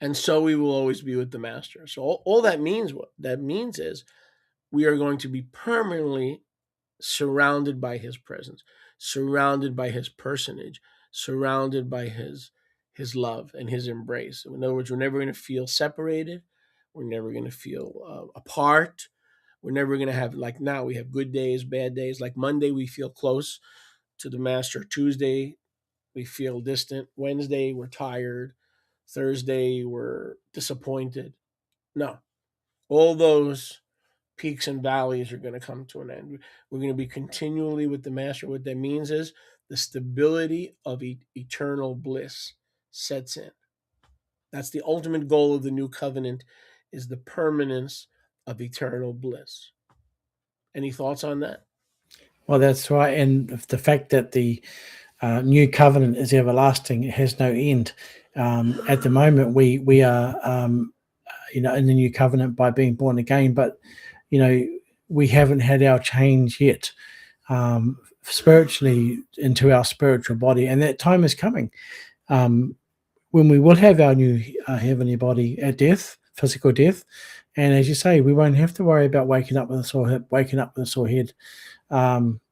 And so we will always be with the master. So all that means, what that means is we are going to be permanently surrounded by his presence, surrounded by his personage, surrounded by his love and his embrace. In other words, we're never going to feel separated. We're never going to feel apart. We're never going to have, like now, we have good days, bad days. Like Monday, we feel close to the master. Tuesday, we feel distant. Wednesday, we're tired. Thursday, we're disappointed. No, all those peaks and valleys are going to come to an end. We're going to be continually with the master. What that means is the stability of eternal bliss sets in. That's the ultimate goal of the new covenant, is the permanence of eternal bliss. Any thoughts on that? Well, that's right. And the fact that the new covenant is everlasting, it has no end. At the moment, we are, in the new covenant by being born again, but we haven't had our change yet spiritually into our spiritual body, and that time is coming when we will have our new heavenly body at death, physical death. And as you say, we won't have to worry about waking up with a sore hip, waking up with a sore head,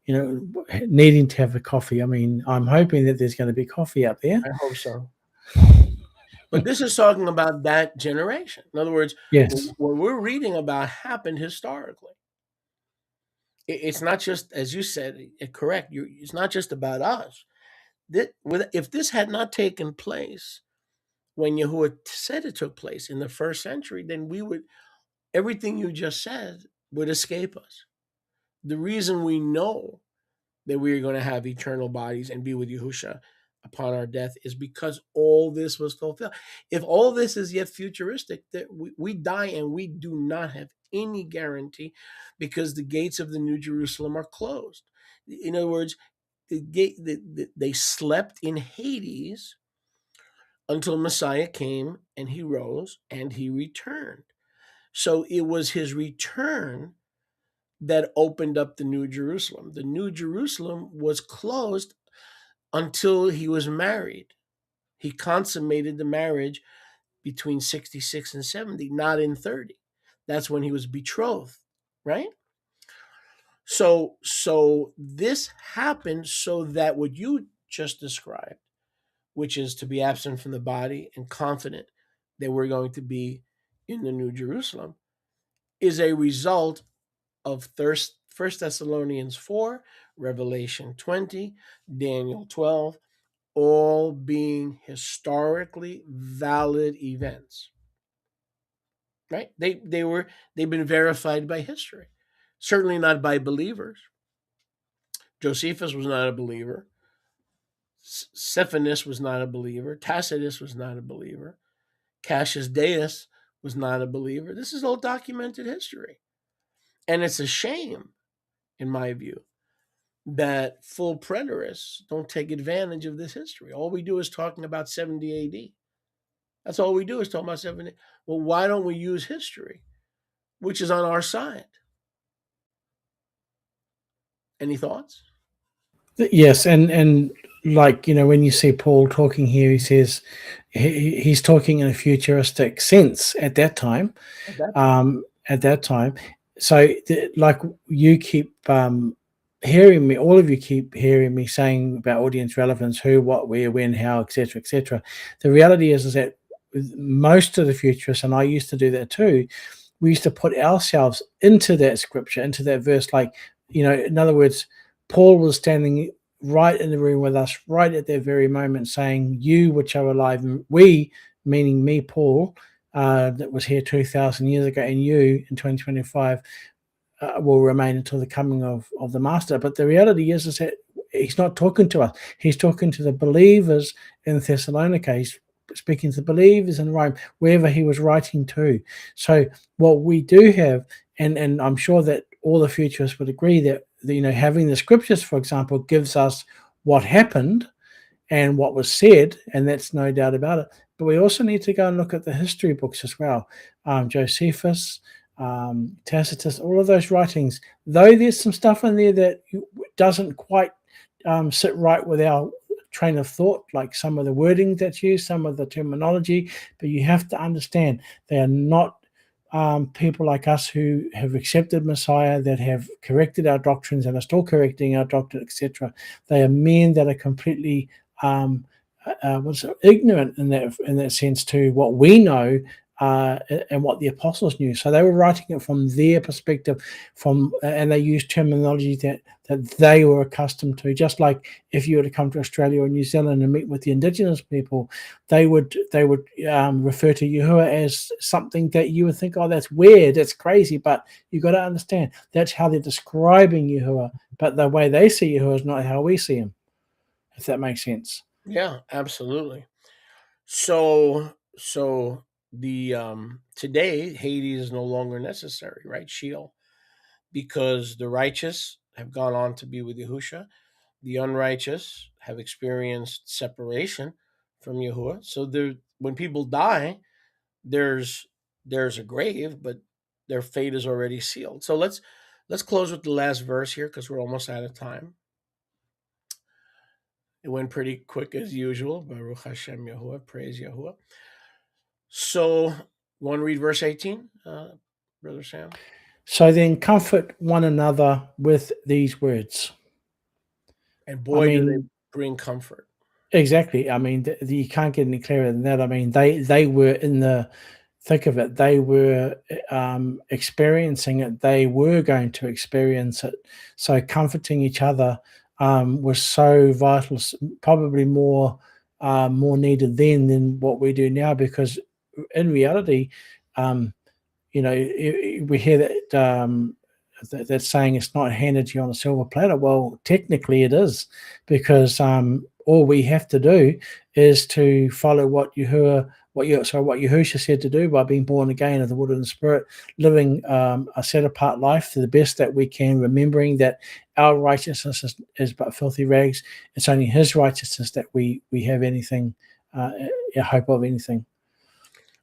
needing to have a coffee. I mean, I'm hoping that there's going to be coffee out there. I hope so. But this is talking about that generation. In other words, yes, what we're reading about happened historically. It's not just, as you said, correct. It's not just about us. If this had not taken place when Yahuwah said it took place in the first century, then everything you just said would escape us. The reason we know that we are going to have eternal bodies and be with Yahushua upon our death is because all this was fulfilled. If all this is yet futuristic, that we die and we do not have any guarantee, because the gates of the New Jerusalem are closed. In other words, they slept in Hades until Messiah came and he rose and he returned. So it was his return that opened up the New Jerusalem. The New Jerusalem was closed until he was married. He consummated the marriage between 66 and 70, not in 30. That's when he was betrothed, right? So this happened so that what you just described, which is to be absent from the body and confident that we're going to be in the New Jerusalem, is a result of 1 Thessalonians 4, Revelation 20, Daniel 12, all being historically valid events. Right? They've been verified by history. Certainly not by believers. Josephus was not a believer. Cephanus was not a believer. Tacitus was not a believer. Cassius Dio was not a believer. This is all documented history. And it's a shame, in my view, that full preterists don't take advantage of this history. All we do is talking about 70 AD. That's all we do is talk about 70. Well, why don't we use history, which is on our side? Any thoughts? Yes, and like, when you see Paul talking here, he says he's talking in a futuristic sense at that time. At that time. So like you keep hearing me, all of you keep hearing me saying about audience relevance, who, what, where, when, how, etc., etc. The reality is that most of the futurists, and I used to do that too, we used to put ourselves into that scripture, into that verse. Like, in other words, Paul was standing right in the room with us, right at that very moment, saying, "You which are alive," and we, meaning me, Paul, that was here 2,000 years ago, and you in 2025 will remain until the coming of the Master. But the reality is that he's not talking to us. He's talking to the believers in Thessalonica. He's speaking to the believers in Rome, wherever he was writing to. So what we do have, and I'm sure that all the futurists would agree that, having the scriptures, for example, gives us what happened and what was said, and that's no doubt about it. But we also need to go and look at the history books as well. Josephus, Tacitus, all of those writings, though there's some stuff in there that doesn't quite sit right with our train of thought, like some of the wording that's used, some of the terminology, but you have to understand they are not people like us who have accepted Messiah, that have corrected our doctrines and are still correcting our doctrine, etc. They are men that are completely ignorant in that sense to what we know and what the apostles knew. So they were writing it from their perspective, and they used terminology that they were accustomed to. Just like if you were to come to Australia or New Zealand and meet with the indigenous people, they would refer to Yahuwah as something that you would think, oh, that's weird, that's crazy. But you got to understand that's how they're describing Yahuwah. But the way they see Yahuwah is not how we see him. If that makes sense. Yeah, absolutely. So the today Hades is no longer necessary, right? Sheol, because the righteous have gone on to be with Yahusha. The unrighteous have experienced separation from Yahuwah. So when people die, there's a grave, but their fate is already sealed. So let's close with the last verse here because we're almost out of time. It went pretty quick as usual. Baruch Hashem Yahuwah, praise Yahuwah. So, you want to read verse 18, Brother Sam? So then comfort one another with these words. And boy, do they bring comfort. Exactly. I mean, you can't get any clearer than that. I mean, they were in the thick of it. They were experiencing it. They were going to experience it. So comforting each other was so vital, probably more needed then than what we do now, because in reality, we hear that that saying it's not handed to you on a silver platter. Well, technically it is, because all we have to do is to follow what Yahusha said to do by being born again of the water and the Spirit, living a set apart life to the best that we can, remembering that our righteousness is but filthy rags. It's only His righteousness that we have anything hope of anything.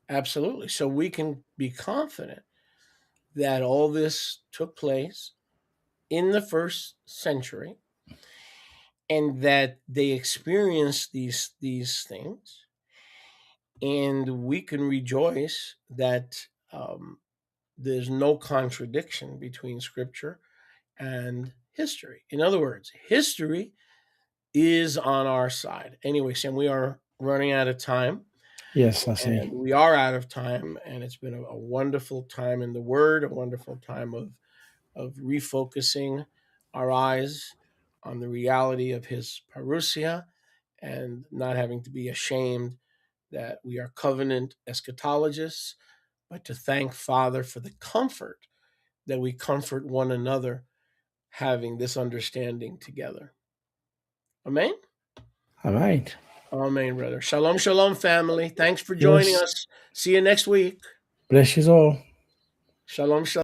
Absolutely. So we can be confident that all this took place in the first century and that they experienced these things, and we can rejoice that there's no contradiction between scripture and history. In other words, history is on our side. Anyway, Sam, we are running out of time. Yes, I see. And we are out of time, and it's been a wonderful time in the Word, a wonderful time of refocusing our eyes on the reality of His parousia, and not having to be ashamed that we are covenant eschatologists, but to thank Father for the comfort that we comfort one another, having this understanding together. Amen? Amen. Amen, brother. Shalom, shalom, family. Thanks for joining Yes. us. See you next week. Bless you all. Shalom, shalom.